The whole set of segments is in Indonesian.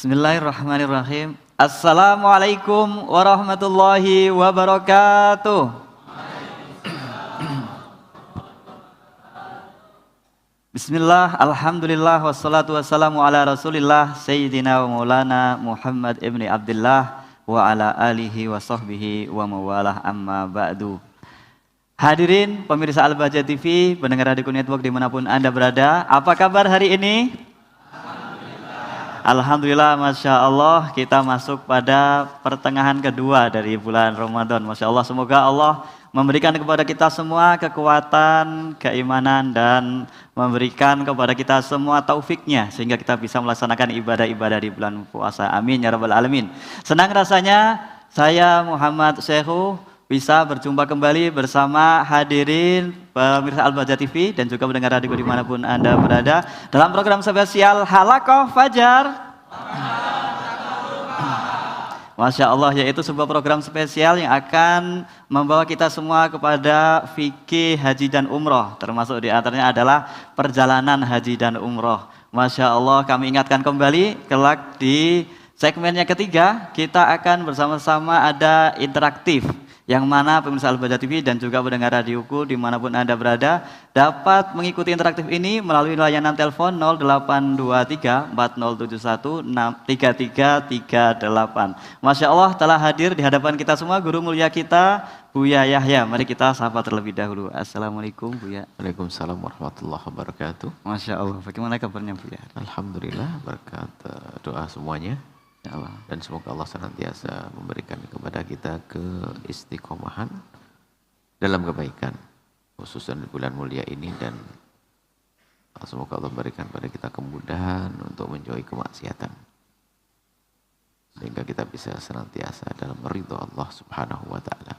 Bismillahirrahmanirrahim. Assalamualaikum warahmatullahi wabarakatuh. Bismillah, alhamdulillah, wassalatu wassalamu ala rasulillah Sayyidina wa maulana Muhammad ibni Abdullah wa ala alihi wa sahbihi wa mawalah amma ba'du. Hadirin pemirsa Al-Bahjah TV, pendengar Radio Network dimanapun Anda berada, apa kabar hari ini? Alhamdulillah, Masya Allah, kita masuk pada pertengahan kedua dari bulan Ramadan. Masya Allah, semoga Allah memberikan kepada kita semua kekuatan, keimanan, dan memberikan kepada kita semua taufiknya, sehingga kita bisa melaksanakan ibadah-ibadah di bulan puasa. Amin, ya Rabbal Alamin. Senang rasanya saya Muhammad Syekhu bisa berjumpa kembali bersama hadirin pemirsa Al-Bahjah TV dan juga mendengar radio dimanapun Anda berada dalam program spesial Halaqah Fajar. Masya Allah, yaitu sebuah program spesial yang akan membawa kita semua kepada fikih haji dan umroh, termasuk di antaranya adalah perjalanan haji dan umroh. Masya Allah, kami ingatkan kembali kelak di segmen yang ketiga kita akan bersama-sama ada interaktif, yang mana pemirsa Al-Bahjah TV dan juga pendengar radioku dimanapun Anda berada dapat mengikuti interaktif ini melalui layanan telepon 0823 4071 3338. Masya Allah, telah hadir di hadapan kita semua guru mulia kita, Buya Yahya. Mari kita sapa terlebih dahulu. Assalamualaikum Buya. Waalaikumsalam warahmatullahi wabarakatuh. Masya Allah, bagaimana kabarnya Buya? Alhamdulillah, berkat doa semuanya. Ya Allah. Dan semoga Allah senantiasa memberikan kepada kita keistiqomahan dalam kebaikan, khususnya di bulan mulia ini, dan semoga Allah memberikan kepada kita kemudahan untuk menjauhi kemaksiatan, sehingga kita bisa senantiasa dalam ridho Allah Subhanahu wa Ta'ala.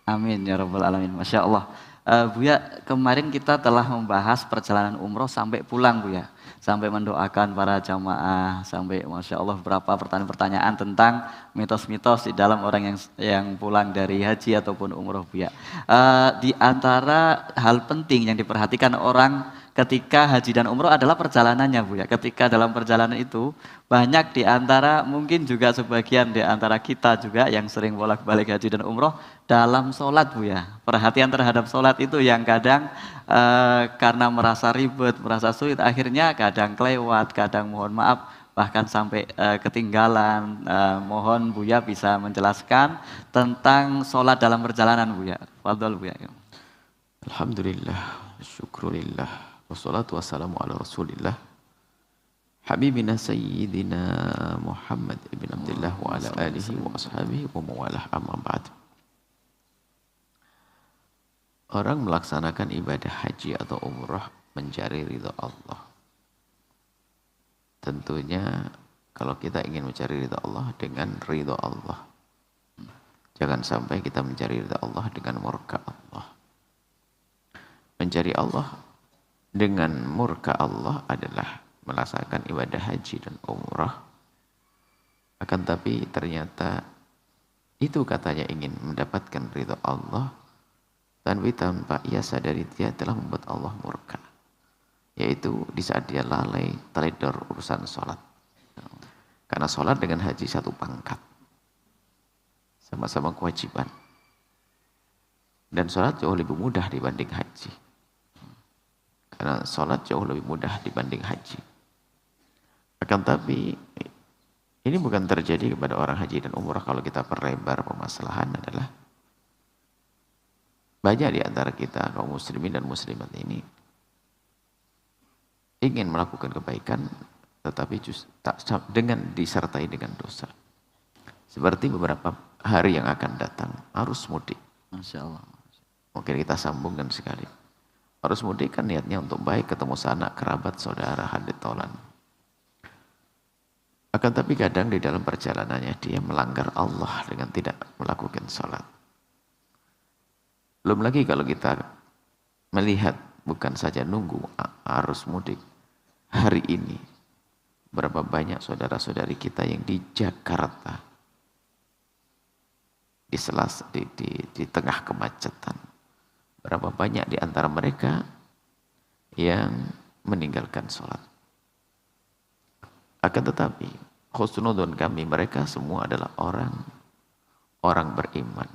Amin ya Rabbal Alamin. Masya Allah. Buya, kemarin kita telah membahas perjalanan umroh sampai pulang Buya, sampai mendoakan para jamaah, sampai Masya Allah beberapa pertanyaan-pertanyaan tentang mitos-mitos di dalam orang yang pulang dari haji ataupun umroh Buya. Di antara hal penting yang diperhatikan orang ketika haji dan umroh adalah perjalanannya Buya. Ketika dalam perjalanan itu banyak di antara, mungkin juga sebagian di antara kita juga yang sering bolak-balik haji dan umroh dalam sholat Buya. Perhatian terhadap sholat itu yang kadang karena merasa ribet, merasa sulit, akhirnya kadang kelewat, kadang mohon maaf bahkan sampai ketinggalan. Mohon Buya bisa menjelaskan tentang sholat dalam perjalanan Buya. Fadhol Buya. Alhamdulillah, syukurillah, wassalatu wassalamu ala rasulillah habibina sayyidina Muhammad ibn Abdullah wa ala alihi wa ashabihi wa mawalah, amma ba'd. Orang melaksanakan ibadah haji atau umrah mencari ridha Allah. Tentunya kalau kita ingin mencari ridha Allah dengan ridha Allah, jangan sampai kita mencari ridha Allah dengan murka Allah. Mencari Allah dengan murka Allah adalah melaksanakan ibadah haji dan umrah, akan tapi ternyata itu katanya ingin mendapatkan ridha Allah, tapi tanpa ia sadari dia telah membuat Allah murka, yaitu di saat dia lalai teledor urusan sholat. Karena sholat dengan haji satu pangkat, sama-sama kewajiban, dan sholat jauh lebih mudah dibanding haji. Karena sholat jauh lebih mudah dibanding haji. Akan tapi ini bukan terjadi kepada orang haji dan umrah. Kalau kita perlebar permasalahan adalah banyak di antara kita kaum muslimin dan muslimat ini ingin melakukan kebaikan, tetapi dengan disertai dengan dosa. Seperti beberapa hari yang akan datang, arus mudik. Masya Allah. Mungkin kita sambungkan sekali. Arus mudik kan niatnya untuk baik, ketemu sanak, kerabat, saudara, hadir tolan. Akan tapi kadang di dalam perjalanannya dia melanggar Allah dengan tidak melakukan sholat. Belum lagi kalau kita melihat bukan saja nunggu arus mudik hari ini, berapa banyak saudara-saudari kita yang di Jakarta di tengah kemacetan. Berapa banyak di antara mereka yang meninggalkan sholat. Akan tetapi husnudon kami mereka semua adalah orang beriman.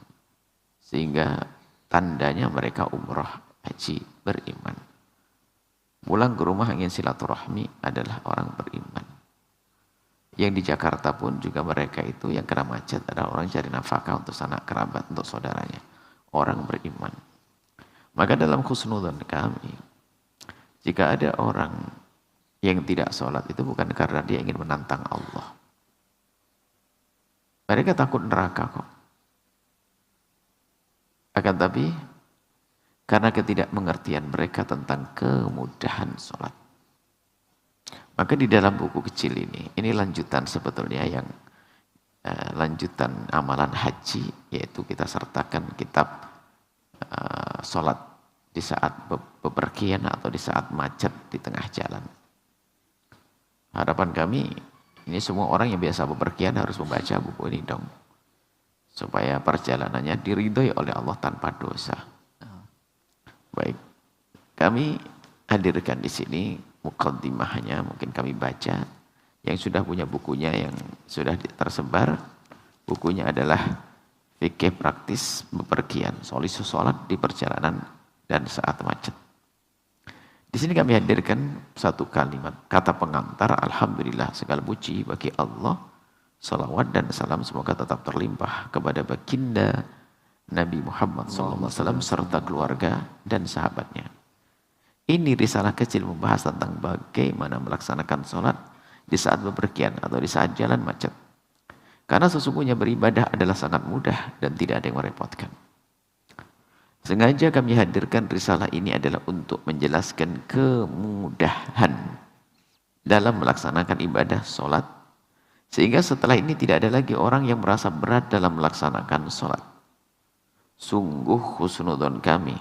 Sehingga tandanya mereka umroh haji beriman. Pulang ke rumah ingin silaturahmi adalah orang beriman. Yang di Jakarta pun juga mereka itu yang kena macet adalah orang cari nafkah untuk sanak kerabat, untuk saudaranya. Orang beriman. Maka dalam husnudon kami, jika ada orang yang tidak sholat itu bukan karena dia ingin menantang Allah. Mereka takut neraka kok. Akan tapi karena ketidakmengertian mereka tentang kemudahan sholat. Maka di dalam buku kecil ini lanjutan sebetulnya yang lanjutan amalan haji, yaitu kita sertakan kitab sholat di saat bepergian atau di saat macet di tengah jalan. Harapan kami, ini semua orang yang biasa bepergian harus membaca buku ini dong. Supaya perjalanannya diridhoi oleh Allah tanpa dosa. Baik, kami hadirkan di sini muqaddimahnya, mungkin kami baca. Yang sudah punya bukunya yang sudah tersebar, bukunya adalah fikih praktis bepergian, solusi sholat di perjalanan dan saat macet. Di sini kami hadirkan satu kalimat, kata pengantar, alhamdulillah segala puji bagi Allah, salawat dan salam semoga tetap terlimpah kepada baginda Nabi Muhammad SAW serta keluarga dan sahabatnya. Ini risalah kecil membahas tentang bagaimana melaksanakan sholat di saat bepergian atau di saat jalan macet. Karena sesungguhnya beribadah adalah sangat mudah dan tidak ada yang merepotkan. Sengaja kami hadirkan risalah ini adalah untuk menjelaskan kemudahan dalam melaksanakan ibadah sholat. Sehingga setelah ini tidak ada lagi orang yang merasa berat dalam melaksanakan sholat. Sungguh husnudon kami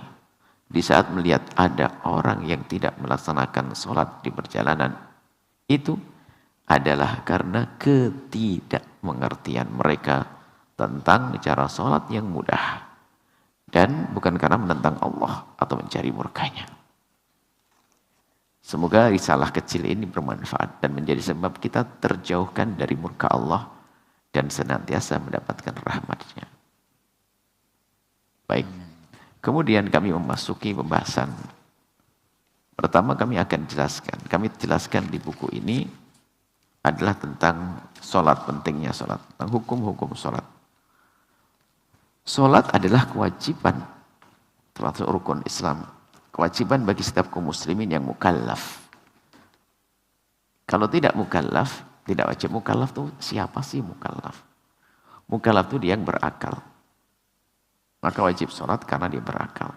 di saat melihat ada orang yang tidak melaksanakan sholat di perjalanan. Itu adalah karena ketidakmengertian mereka tentang cara sholat yang mudah. Dan bukan karena menentang Allah atau mencari murkanya. Semoga risalah kecil ini bermanfaat dan menjadi sebab kita terjauhkan dari murka Allah dan senantiasa mendapatkan rahmatnya. Baik, kemudian kami memasuki pembahasan. Pertama kami jelaskan di buku ini adalah tentang sholat, pentingnya sholat, tentang hukum-hukum sholat. Sholat adalah kewajiban, termasuk rukun Islam. Kewajiban bagi setiap kaum muslimin yang mukallaf. Kalau tidak mukallaf, tidak wajib. Mukallaf itu siapa sih mukallaf? Mukallaf itu dia yang berakal. Maka wajib sholat karena dia berakal.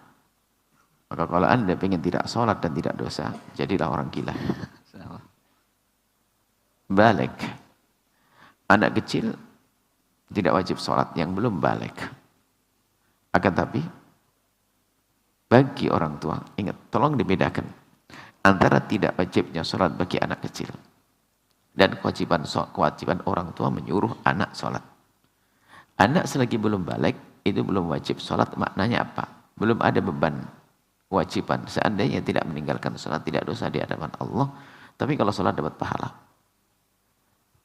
Maka kalau anda ingin tidak sholat dan tidak dosa, jadilah orang gila. Balik. Anak kecil tidak wajib sholat yang belum balik. Akan tapi bagi orang tua, ingat, tolong dibedakan antara tidak wajibnya sholat bagi anak kecil dan kewajiban orang tua menyuruh anak sholat. Anak selagi belum balik itu belum wajib sholat. Maknanya apa? Belum ada beban kewajiban. Seandainya tidak meninggalkan sholat tidak dosa di hadapan Allah, tapi kalau sholat dapat pahala.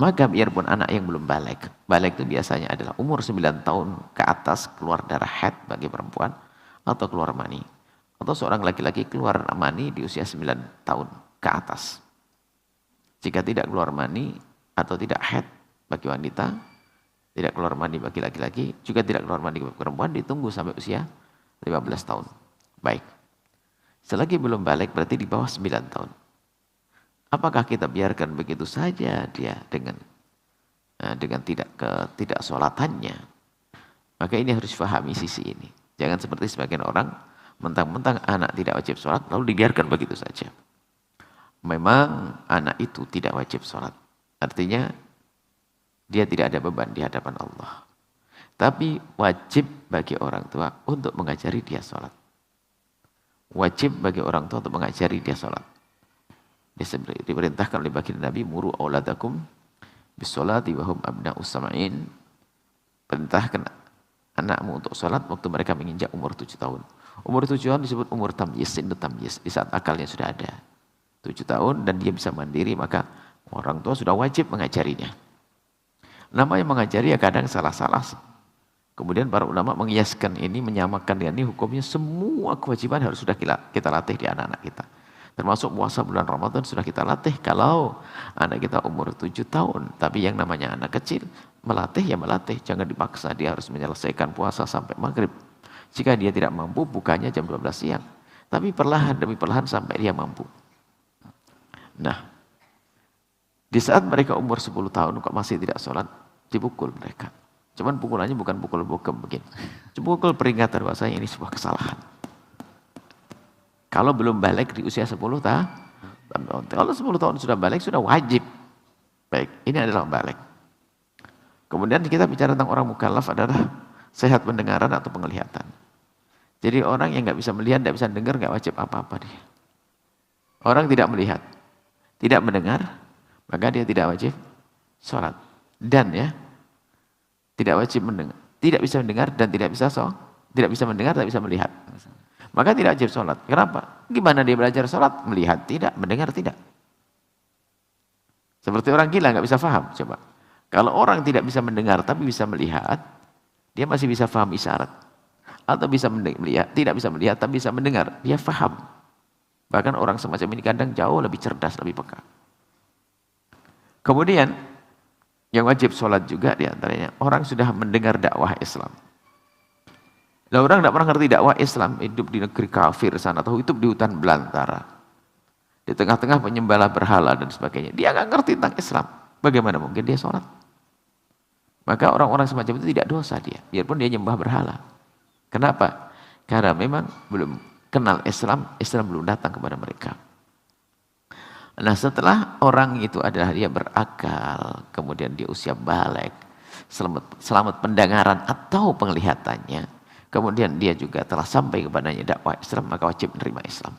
Maka biarpun anak yang belum balik itu biasanya adalah umur 9 tahun ke atas keluar darah haid bagi perempuan atau keluar mani. Atau seorang laki-laki keluar mani di usia 9 tahun ke atas. Jika tidak keluar mani atau tidak haid bagi wanita, tidak keluar mani bagi laki-laki, juga tidak keluar mani bagi perempuan, ditunggu sampai usia 15 tahun. Baik. Selagi belum balik berarti di bawah 9 tahun. Apakah kita biarkan begitu saja dia dengan tidak sholatannya? Maka ini harus pahami sisi ini. Jangan seperti sebagian orang mentang-mentang anak tidak wajib sholat lalu dibiarkan begitu saja. Memang anak itu tidak wajib sholat. Artinya dia tidak ada beban di hadapan Allah. Tapi wajib bagi orang tua untuk mengajari dia sholat. Wajib bagi orang tua untuk mengajari dia sholat. Diperintahkan oleh baginda Nabi, muru auladakum bisolati wa hum abna'us sam'in. Perintahkan anakmu untuk sholat waktu mereka menginjak umur 7 tahun. Umur 7 tahun disebut umur tamyiz, sindu tamyiz, di saat akalnya sudah ada 7 tahun dan dia bisa mandiri, maka Orang tua sudah wajib mengajarinya. Namanya mengajari ya kadang salah-salah. Kemudian para ulama mengiaskan ini, menyamakan dengan ini hukumnya semua kewajiban harus sudah kita latih di anak-anak kita. Termasuk puasa bulan Ramadan sudah kita latih kalau anak kita umur 7 tahun. Tapi yang namanya anak kecil, melatih ya melatih. Jangan dipaksa dia harus menyelesaikan puasa sampai maghrib. Jika dia tidak mampu, bukanya jam 12 siang. Tapi perlahan demi perlahan sampai dia mampu. Nah, di saat mereka umur 10 tahun kok masih tidak sholat, dipukul mereka. Cuman pukulannya bukan pukul bokem begini. Pukul peringatan bahwasanya ini sebuah kesalahan. Kalau belum balik di usia 10 tahun, kalau 10 tahun sudah balik, sudah wajib. Baik, ini adalah balik. Kemudian kita bicara tentang orang mukallaf adalah sehat pendengaran atau penglihatan. Jadi orang yang nggak bisa melihat, nggak bisa dengar, nggak wajib apa-apa dia. Orang tidak melihat, tidak mendengar, maka dia tidak wajib sholat. Dan ya, tidak wajib mendengar, tidak bisa mendengar dan tidak bisa tidak bisa mendengar, tidak bisa melihat. Maka tidak wajib sholat. Kenapa? Gimana dia belajar sholat? Melihat tidak, mendengar tidak. Seperti orang gila nggak bisa paham. Coba, kalau orang tidak bisa mendengar tapi bisa melihat, dia masih bisa paham isyarat. Atau bisa melihat, tidak bisa melihat tapi bisa mendengar, dia paham. Bahkan orang semacam ini kadang jauh lebih cerdas, lebih peka. Kemudian yang wajib sholat juga diantaranya orang sudah mendengar dakwah Islam. Lah orang tidak pernah ngerti dakwah Islam, hidup di negeri kafir sana atau hidup di hutan belantara, di tengah-tengah penyembah berhala dan sebagainya. Dia nggak ngerti tentang Islam. Bagaimana mungkin dia sholat? Maka orang-orang semacam itu tidak dosa dia, biarpun dia nyembah berhala. Kenapa? Karena memang belum kenal Islam, Islam belum datang kepada mereka. Nah setelah orang itu adalah dia berakal, kemudian dia usia balik, selamat pendengaran atau penglihatannya, kemudian dia juga telah sampai kepadanya dakwah Islam, maka wajib menerima Islam.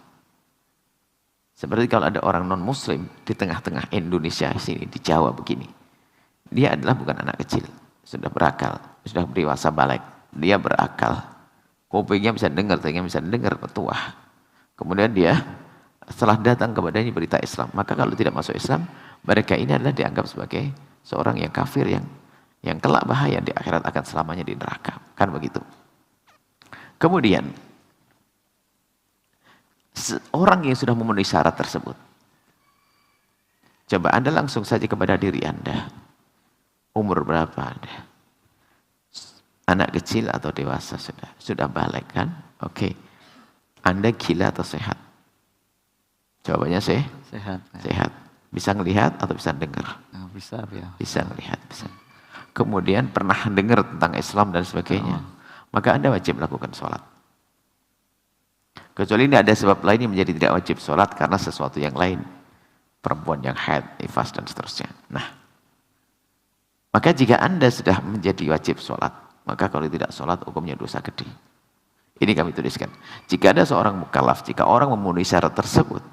Seperti kalau ada orang non-muslim di tengah-tengah Indonesia sini, di Jawa begini, dia adalah bukan anak kecil, sudah berakal, sudah dewasa balik, dia berakal, kupingnya bisa dengar, telinganya bisa dengar, petuah. Kemudian dia setelah datang kepadanya berita Islam, maka kalau tidak masuk Islam, mereka ini adalah dianggap sebagai seorang yang kafir, yang kelak bahaya di akhirat, akan selamanya di neraka, kan begitu. Kemudian orang yang sudah memenuhi syarat tersebut, coba Anda langsung saja kepada diri Anda, umur berapa Anda? Anak kecil atau dewasa sudah balik kan? Oke. Anda gila atau sehat? Jawabannya sehat. Sehat. Bisa ngelihat atau bisa dengar? Nah, bisa ya. Bisa ngelihat, bisa. Kemudian pernah dengar tentang Islam dan sebagainya. Maka Anda wajib melakukan sholat. Kecuali ini ada sebab lain yang menjadi tidak wajib sholat karena sesuatu yang lain. Perempuan yang haid, nifas dan seterusnya. Nah, maka jika Anda sudah menjadi wajib sholat, maka kalau tidak sholat hukumnya dosa gede. Ini kami tuliskan. Jika ada seorang mukallaf, jika orang memenuhi syarat tersebut,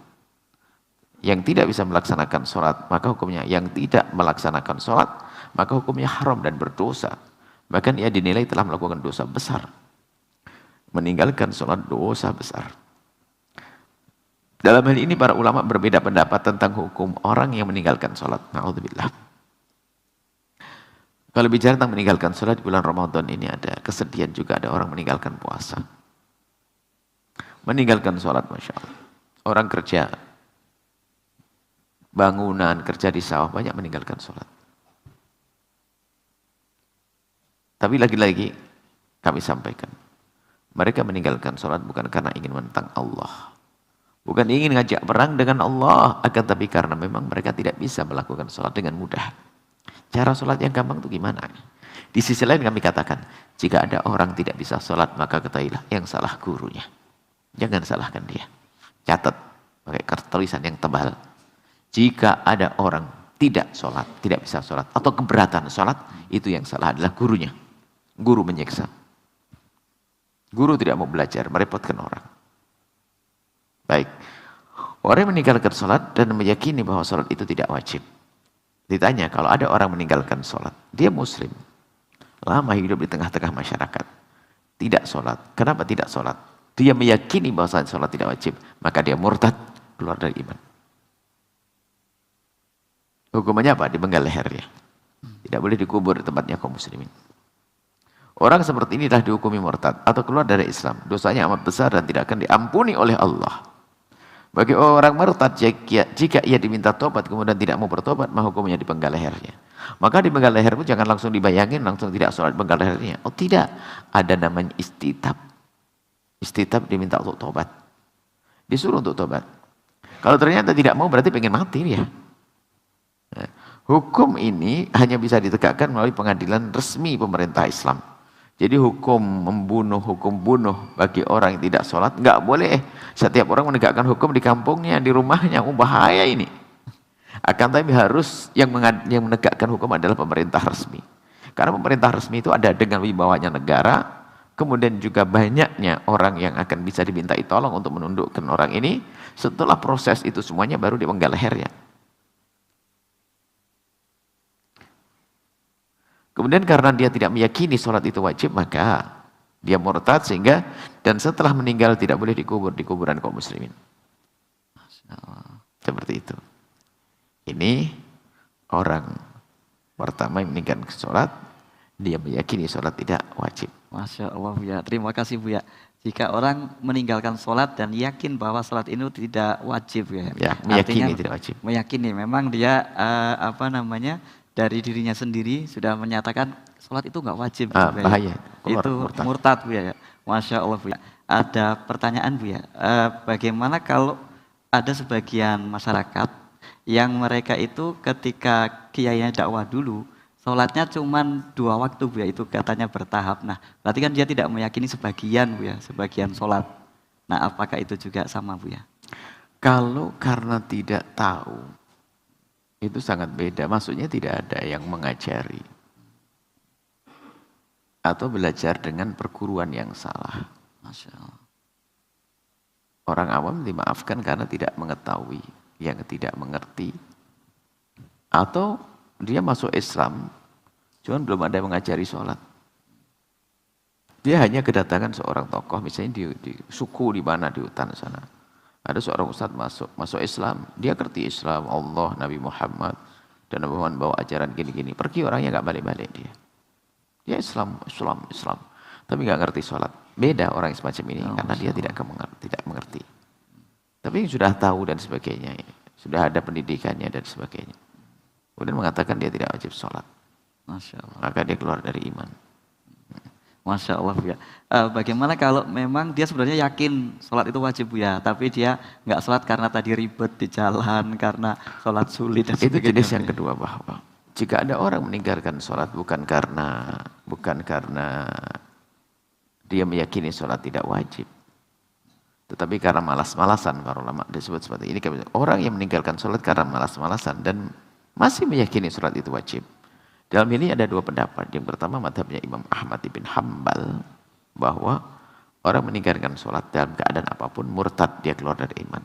yang tidak bisa melaksanakan sholat, maka hukumnya yang tidak melaksanakan sholat, maka hukumnya haram dan berdosa. Bahkan ia dinilai telah melakukan dosa besar. Meninggalkan sholat dosa besar. Dalam hal ini para ulama berbeda pendapat tentang hukum orang yang meninggalkan sholat. Na'udzubillah. Kalau bicara tentang meninggalkan sholat di bulan Ramadan ini ada kesedihan juga, ada orang meninggalkan puasa. Meninggalkan sholat, Masya Allah. Orang kerja, bangunan, kerja di sawah, banyak meninggalkan sholat. Tapi lagi-lagi kami sampaikan, mereka meninggalkan sholat bukan karena ingin menentang Allah. Bukan ingin ngajak perang dengan Allah, akan tapi karena memang mereka tidak bisa melakukan sholat dengan mudah. Cara sholat yang gampang itu gimana? Di sisi lain kami katakan, jika ada orang tidak bisa sholat, maka ketahuilah yang salah gurunya. Jangan salahkan dia. Catat pakai tulisan yang tebal. Jika ada orang tidak sholat, tidak bisa sholat, atau keberatan sholat, itu yang salah adalah gurunya. Guru menyiksa. Guru tidak mau belajar, merepotkan orang. Baik. Orang yang meninggalkan sholat dan meyakini bahwa sholat itu tidak wajib. Ditanya, kalau ada orang meninggalkan sholat, dia muslim, lama hidup di tengah-tengah masyarakat, tidak sholat. Kenapa tidak sholat? Dia meyakini bahwa sholat tidak wajib, maka dia murtad, keluar dari iman. Hukumannya apa? Dipenggal lehernya. Tidak boleh dikubur di tempatnya kaum muslimin. Orang seperti ini telah dihukumi murtad atau keluar dari Islam. Dosanya amat besar dan tidak akan diampuni oleh Allah. Bagi orang murtad, jika ia diminta tobat kemudian tidak mau bertobat, maka hukumnya dipenggal lehernya. Maka dipenggal leher pun jangan langsung dibayangin, langsung tidak sholat penggal lehernya. Oh tidak, ada namanya istitab. Istitab diminta untuk tobat. Disuruh untuk tobat. Kalau ternyata tidak mau berarti pengen mati dia. Nah, hukum ini hanya bisa ditegakkan melalui pengadilan resmi pemerintah Islam. Jadi hukum membunuh, hukum bunuh bagi orang yang tidak sholat, nggak boleh. Setiap orang menegakkan hukum di kampungnya, di rumahnya, bahaya ini. Akan tapi harus yang menegakkan hukum adalah pemerintah resmi. Karena pemerintah resmi itu ada dengan wibawanya negara, kemudian juga banyaknya orang yang akan bisa dimintai tolong untuk menundukkan orang ini. Setelah proses itu semuanya baru dipenggal lehernya. Kemudian karena dia tidak meyakini sholat itu wajib, maka dia murtad sehingga dan setelah meninggal tidak boleh dikubur di kuburan kaum muslimin. Seperti itu. Ini orang pertama yang meninggalkan sholat, dia meyakini sholat tidak wajib. Masya Allah Bu ya, terima kasih Bu ya. Jika orang meninggalkan sholat dan yakin bahwa sholat itu tidak wajib ya. Ya, meyakini artinya, tidak wajib. Meyakini, memang dia dari dirinya sendiri sudah menyatakan sholat itu nggak wajib. Bahaya. Itu murtad Bu ya. Masya Allah Bu ya. Ada pertanyaan Bu ya. Bagaimana kalau ada sebagian masyarakat yang mereka itu ketika kiainya dakwah dulu, sholatnya cuma 2 waktu Bu ya, itu katanya bertahap. Nah, berarti kan dia tidak meyakini sebagian Bu ya, sebagian sholat. Nah, apakah itu juga sama Bu ya? Kalau karena tidak tahu, itu sangat beda. Maksudnya tidak ada yang mengajari. Atau belajar dengan perguruan yang salah. Masya Allah. Orang awam dimaafkan karena tidak mengetahui, yang tidak mengerti. Atau dia masuk Islam, cuman belum ada yang mengajari sholat. Dia hanya kedatangan seorang tokoh, misalnya di suku di mana, di hutan sana. Ada seorang ustadz masuk Islam, dia ngerti Islam, Allah, Nabi Muhammad, dan Nabi Muhammad bawa ajaran gini-gini. Pergi orangnya nggak balik-balik dia. Dia Islam, tapi nggak ngerti sholat. Beda orang yang semacam ini, karena dia tidak mengerti. Tapi sudah tahu dan sebagainya, sudah ada pendidikannya dan sebagainya. Kemudian mengatakan dia tidak wajib sholat. Masya Allah. Maka dia keluar dari iman. Masya Allah Bu ya. Bagaimana kalau memang dia sebenarnya yakin sholat itu wajib Bu ya, tapi dia nggak sholat karena tadi ribet di jalan, karena sholat sulit dan sebagainya. Itu jenis yang kedua, bahwa jika ada orang meninggalkan sholat bukan karena dia meyakini sholat tidak wajib, tetapi karena malas-malasan, para ulama disebut seperti ini. Orang yang meninggalkan sholat karena malas-malasan dan masih meyakini sholat itu wajib. Dalam ini ada 2 pendapat. Yang pertama madhabnya Imam Ahmad bin Hambal, bahwa orang meninggalkan sholat dalam keadaan apapun murtad, dia keluar dari iman.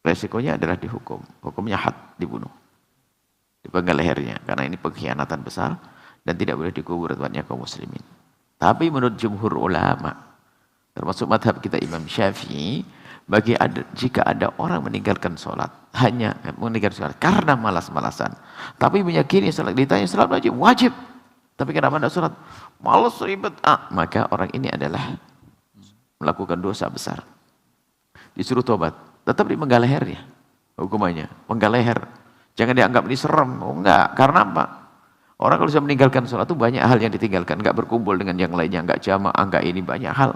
Resikonya adalah dihukum. Hukumnya had, dibunuh. Dipenggal lehernya. Karena ini pengkhianatan besar dan tidak boleh dikubur tempatnya kaum muslimin. Tapi menurut jumhur ulama, termasuk madhab kita Imam Syafi'i, jika ada orang meninggalkan sholat, hanya meninggalkan sholat karena malas-malasan, tapi meyakini sholat, ditanya sholat wajib, tapi kenapa tidak sholat? Malas, ribet, maka orang ini adalah melakukan dosa besar. Disuruh tobat, tetap dipenggal lehernya, hukumannya, penggal leher. Jangan dianggap ini serem, enggak, karena apa? Orang kalau sudah meninggalkan sholat itu banyak hal yang ditinggalkan, enggak berkumpul dengan yang lainnya, enggak jamaah, enggak ini, banyak hal.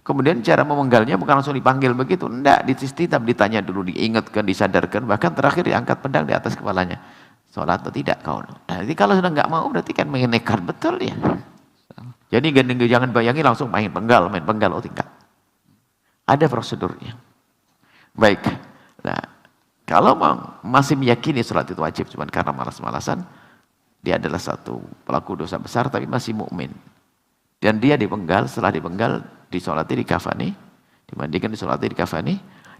Kemudian cara memenggalnya bukan langsung dipanggil begitu, enggak, dititip, ditanya dulu, diingatkan, disadarkan, bahkan terakhir diangkat pedang di atas kepalanya. Sholat atau tidak kau? Nah, jadi kalau sudah enggak mau berarti kan nekat betul ya. Jadi jangan bayangi langsung main penggal, oh tidak. Ada prosedurnya. Baik. Nah, kalau masih meyakini sholat itu wajib cuma karena malas-malasan, dia adalah satu pelaku dosa besar tapi masih mukmin. Dan dia dipenggal, setelah dipenggal, disolati, dikafani, dimandikan, disolati, dikafani,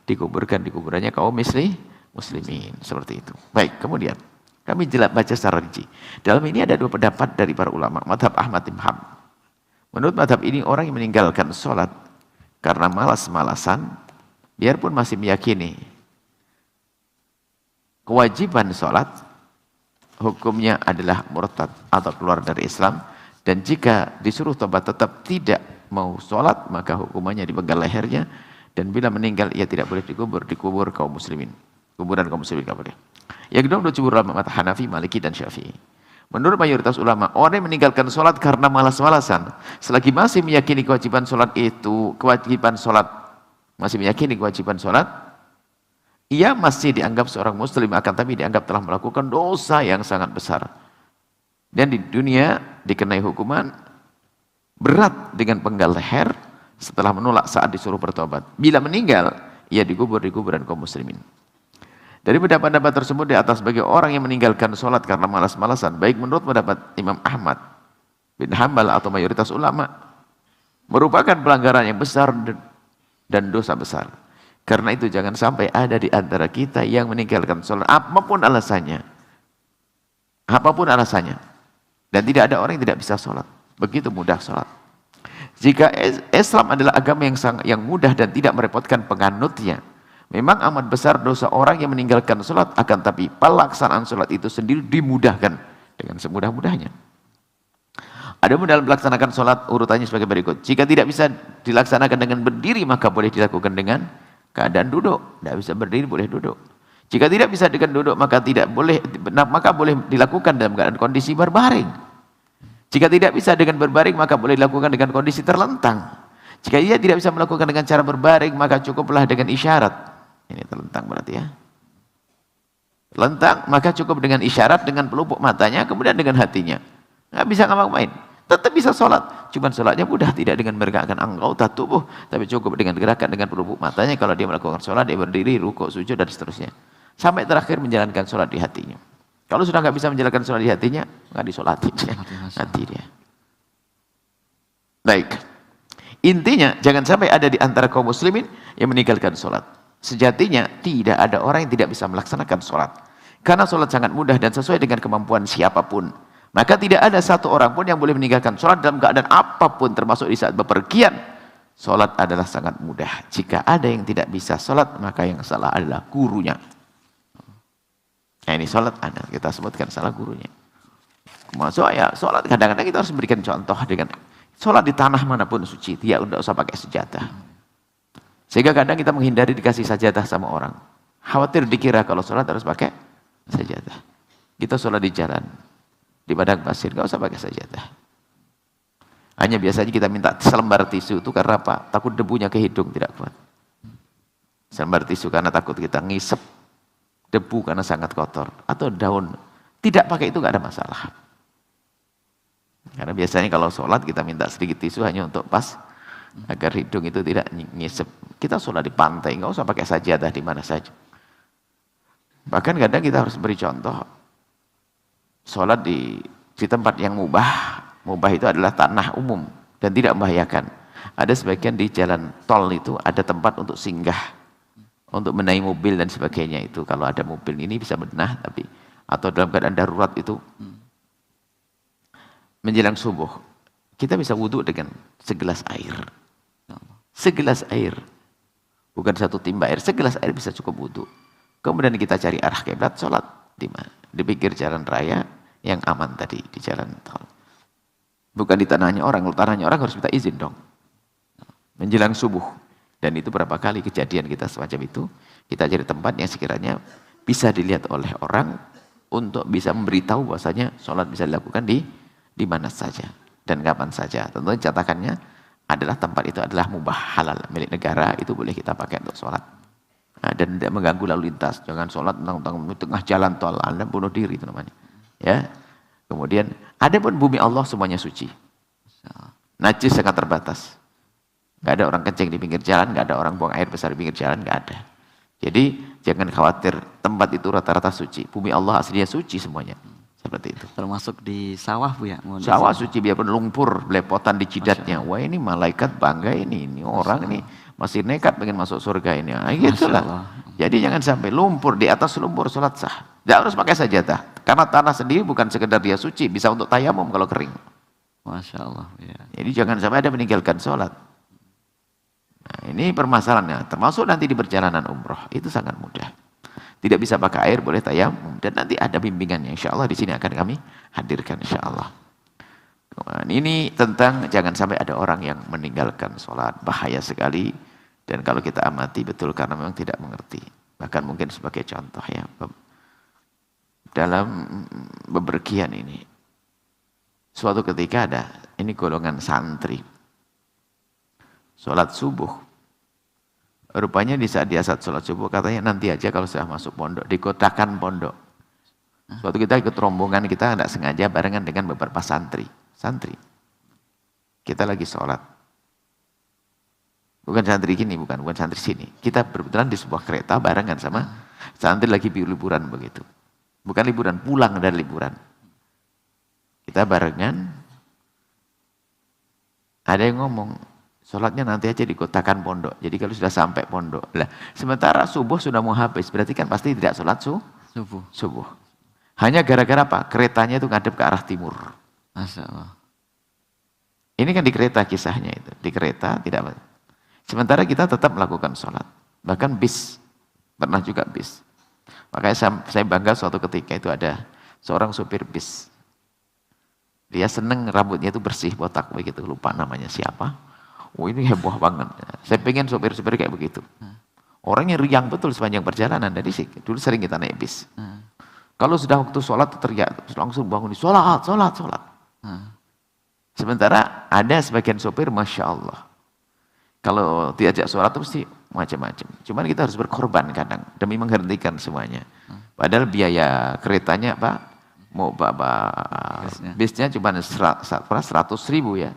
dikuburkan di kuburannya kaum muslimin. Seperti itu. Baik, kemudian kami baca secara rinci. Dalam ini ada 2 pendapat dari para ulama. Madhab Ahmad bin Hanbal. Menurut madhab ini, orang yang meninggalkan sholat karena malas-malasan, biarpun masih meyakini kewajiban sholat, hukumnya adalah murtad atau keluar dari Islam. Dan jika disuruh tobat tetap tidak mau sholat, maka hukumannya dipenggal lehernya. Dan bila meninggal, ia tidak boleh dikubur kaum muslimin. Kuburan kaum muslimin tidak boleh. Yang kedua, menurut ulama mata Hanafi, Maliki, dan Syafi'i. Menurut mayoritas ulama, orang yang meninggalkan sholat karena malas-malasan, selagi masih meyakini kewajiban sholat itu, masih meyakini kewajiban sholat, ia masih dianggap seorang muslim, akan tapi dianggap telah melakukan dosa yang sangat besar. Dan di dunia dikenai hukuman berat dengan penggal leher setelah menolak saat disuruh bertobat. Bila meninggal, ia dikubur di kuburan kaum muslimin. Dari pendapat-pendapat tersebut di atas, sebagai orang yang meninggalkan sholat karena malas-malasan, baik menurut pendapat Imam Ahmad bin Hanbal atau mayoritas ulama, merupakan pelanggaran yang besar dan dosa besar. Karena itu jangan sampai ada di antara kita yang meninggalkan sholat, apapun alasannya. Apapun alasannya. Dan tidak ada orang yang tidak bisa sholat. Begitu mudah sholat. Jika Islam adalah agama yang mudah dan tidak merepotkan penganutnya, memang amat besar dosa orang yang meninggalkan sholat, akan tapi pelaksanaan sholat itu sendiri dimudahkan dengan semudah-mudahnya. Adapun dalam melaksanakan sholat urutannya sebagai berikut. Jika tidak bisa dilaksanakan dengan berdiri, maka boleh dilakukan dengan keadaan duduk. Tidak bisa berdiri, boleh duduk. Jika tidak bisa dengan duduk, maka boleh dilakukan dalam keadaan kondisi berbaring. Jika tidak bisa dengan berbaring, maka boleh dilakukan dengan kondisi terlentang. Jika ia tidak bisa melakukan dengan cara berbaring, maka cukuplah dengan isyarat. Ini terlentang berarti ya. Terlentang, maka cukup dengan isyarat, dengan pelupuk matanya, kemudian dengan hatinya. Nggak bisa ngapa-ngapain. Tetap bisa sholat. Cuman sholatnya mudah, tidak dengan meregakkan anggota tubuh, tapi cukup dengan gerakan dengan pelupuk matanya. Kalau dia melakukan sholat, dia berdiri, rukuk, sujud, dan seterusnya. Sampai terakhir menjalankan sholat di hatinya. Kalau sudah nggak bisa menjalankan sholat di hatinya, nggak disolatin. Nanti dia. Baik. Intinya, jangan sampai ada di antara kaum muslimin yang meninggalkan sholat. Sejatinya, tidak ada orang yang tidak bisa melaksanakan sholat. Karena sholat sangat mudah dan sesuai dengan kemampuan siapapun. Maka tidak ada satu orang pun yang boleh meninggalkan sholat dalam keadaan apapun, termasuk di saat bepergian. Sholat adalah sangat mudah. Jika ada yang tidak bisa sholat, maka yang salah adalah gurunya. Nah ini sholat ada, kita sebutkan salah gurunya. Maksud ya, sholat kadang-kadang kita harus memberikan contoh dengan sholat di tanah manapun suci, tidak usah pakai sejadah. Sehingga kadang kita menghindari dikasih sajadah sama orang. Khawatir dikira kalau sholat harus pakai sajadah. Kita sholat di jalan, di padang pasir, nggak usah pakai sajadah. Hanya biasanya kita minta selembar tisu itu karena apa? Takut debunya ke hidung, tidak kuat. Selembar tisu karena takut kita ngisep debu karena sangat kotor, atau daun. Tidak pakai itu nggak ada masalah. Karena biasanya kalau sholat kita minta sedikit tisu hanya untuk pas agar hidung itu tidak ngisep. Kita sholat di pantai, nggak usah pakai sajadah di mana saja. Bahkan kadang kita harus beri contoh sholat di tempat yang mubah. Mubah itu adalah tanah umum dan tidak membahayakan. Ada sebagian di jalan tol itu ada tempat untuk singgah, untuk menaiki mobil dan sebagainya. Itu kalau ada mobil ini bisa benah, tapi atau dalam keadaan darurat itu menjelang subuh kita bisa wudhu dengan segelas air. Segelas air, bukan satu timba air, segelas air bisa cukup wudhu. Kemudian kita cari arah kiblat, sholat di mana? Di pinggir jalan raya yang aman tadi, di jalan tol. Bukan di tanahnya orang. Kalau tanahnya orang harus minta izin dong. Menjelang subuh. Dan itu berapa kali kejadian kita semacam itu. Kita cari tempat yang sekiranya bisa dilihat oleh orang untuk bisa memberitahu bahwasanya sholat bisa dilakukan di mana saja dan kapan saja. Tentunya catakannya adalah tempat itu adalah mubah, halal, milik negara, itu boleh kita pakai untuk sholat. Nah, dan tidak mengganggu lalu lintas. Jangan sholat di tengah jalan tol, Anda bunuh diri itu namanya. Ya. Kemudian ada pun bumi Allah semuanya suci. Najis sangat terbatas. Nggak ada orang kencing di pinggir jalan, nggak ada orang buang air besar di pinggir jalan, nggak ada. Jadi jangan khawatir, tempat itu rata-rata suci. Bumi Allah aslinya suci semuanya. Seperti itu. Termasuk di sawah Bu ya? Sawah suci, biarpun lumpur belepotan di jidatnya. Wah ini malaikat bangga ini orang ini masih nekat pengen masuk surga ini. Nah, gitulah. Jadi jangan sampai lumpur, di atas lumpur sholat sah. Tidak harus pakai sajadah. Karena tanah sendiri bukan sekedar dia suci, bisa untuk tayamum kalau kering. Masya Allah. Ya. Jadi jangan sampai ada meninggalkan sholat. Nah, ini permasalahannya, termasuk nanti di perjalanan umroh, itu sangat mudah. Tidak bisa pakai air, boleh tayamum. Dan nanti ada bimbingannya, insya Allah di sini akan kami hadirkan, insya Allah. Ini tentang jangan sampai ada orang yang meninggalkan sholat, bahaya sekali. Dan kalau kita amati betul karena memang tidak mengerti. Bahkan mungkin sebagai contoh ya, dalam bepergian ini, suatu ketika ada, ini golongan santri, sholat subuh. Rupanya di saat dia saat sholat subuh, katanya nanti aja kalau sudah masuk pondok, dikotakan pondok. Suatu kita ikut rombongan, kita tidak sengaja barengan dengan beberapa santri. Kita lagi sholat. Bukan santri gini, bukan santri sini. Kita kebetulan di sebuah kereta barengan sama santri lagi liburan begitu. Bukan liburan, pulang dari liburan. Kita barengan, ada yang ngomong, sholatnya nanti aja dikotakan pondok. Jadi kalau sudah sampai pondok. Lah, sementara subuh sudah mau habis, berarti kan pasti tidak sholat subuh. Hanya gara-gara apa? Keretanya itu ngadep ke arah timur. Masya Allah. Ini kan di kereta kisahnya itu. Di kereta tidak. Sementara kita tetap melakukan sholat. Bahkan bis. Pernah juga bis. Makanya saya bangga suatu ketika itu ada seorang supir bis. Dia seneng rambutnya itu bersih, botak begitu. Lupa namanya siapa. Oh ini heboh banget. Saya pengen supir-supir kayak begitu. Orangnya riang betul sepanjang perjalanan. Dari dulu sering kita naik bis. Kalau sudah waktu sholat teriak, langsung bangun di sholat. Sementara ada sebagian sopir, Masya Allah. Kalau diajak sholat itu mesti macam-macam. Cuman kita harus berkorban kadang demi menghentikan semuanya. Padahal biaya keretanya Pak, mau bisnya cuma 100.000 ya.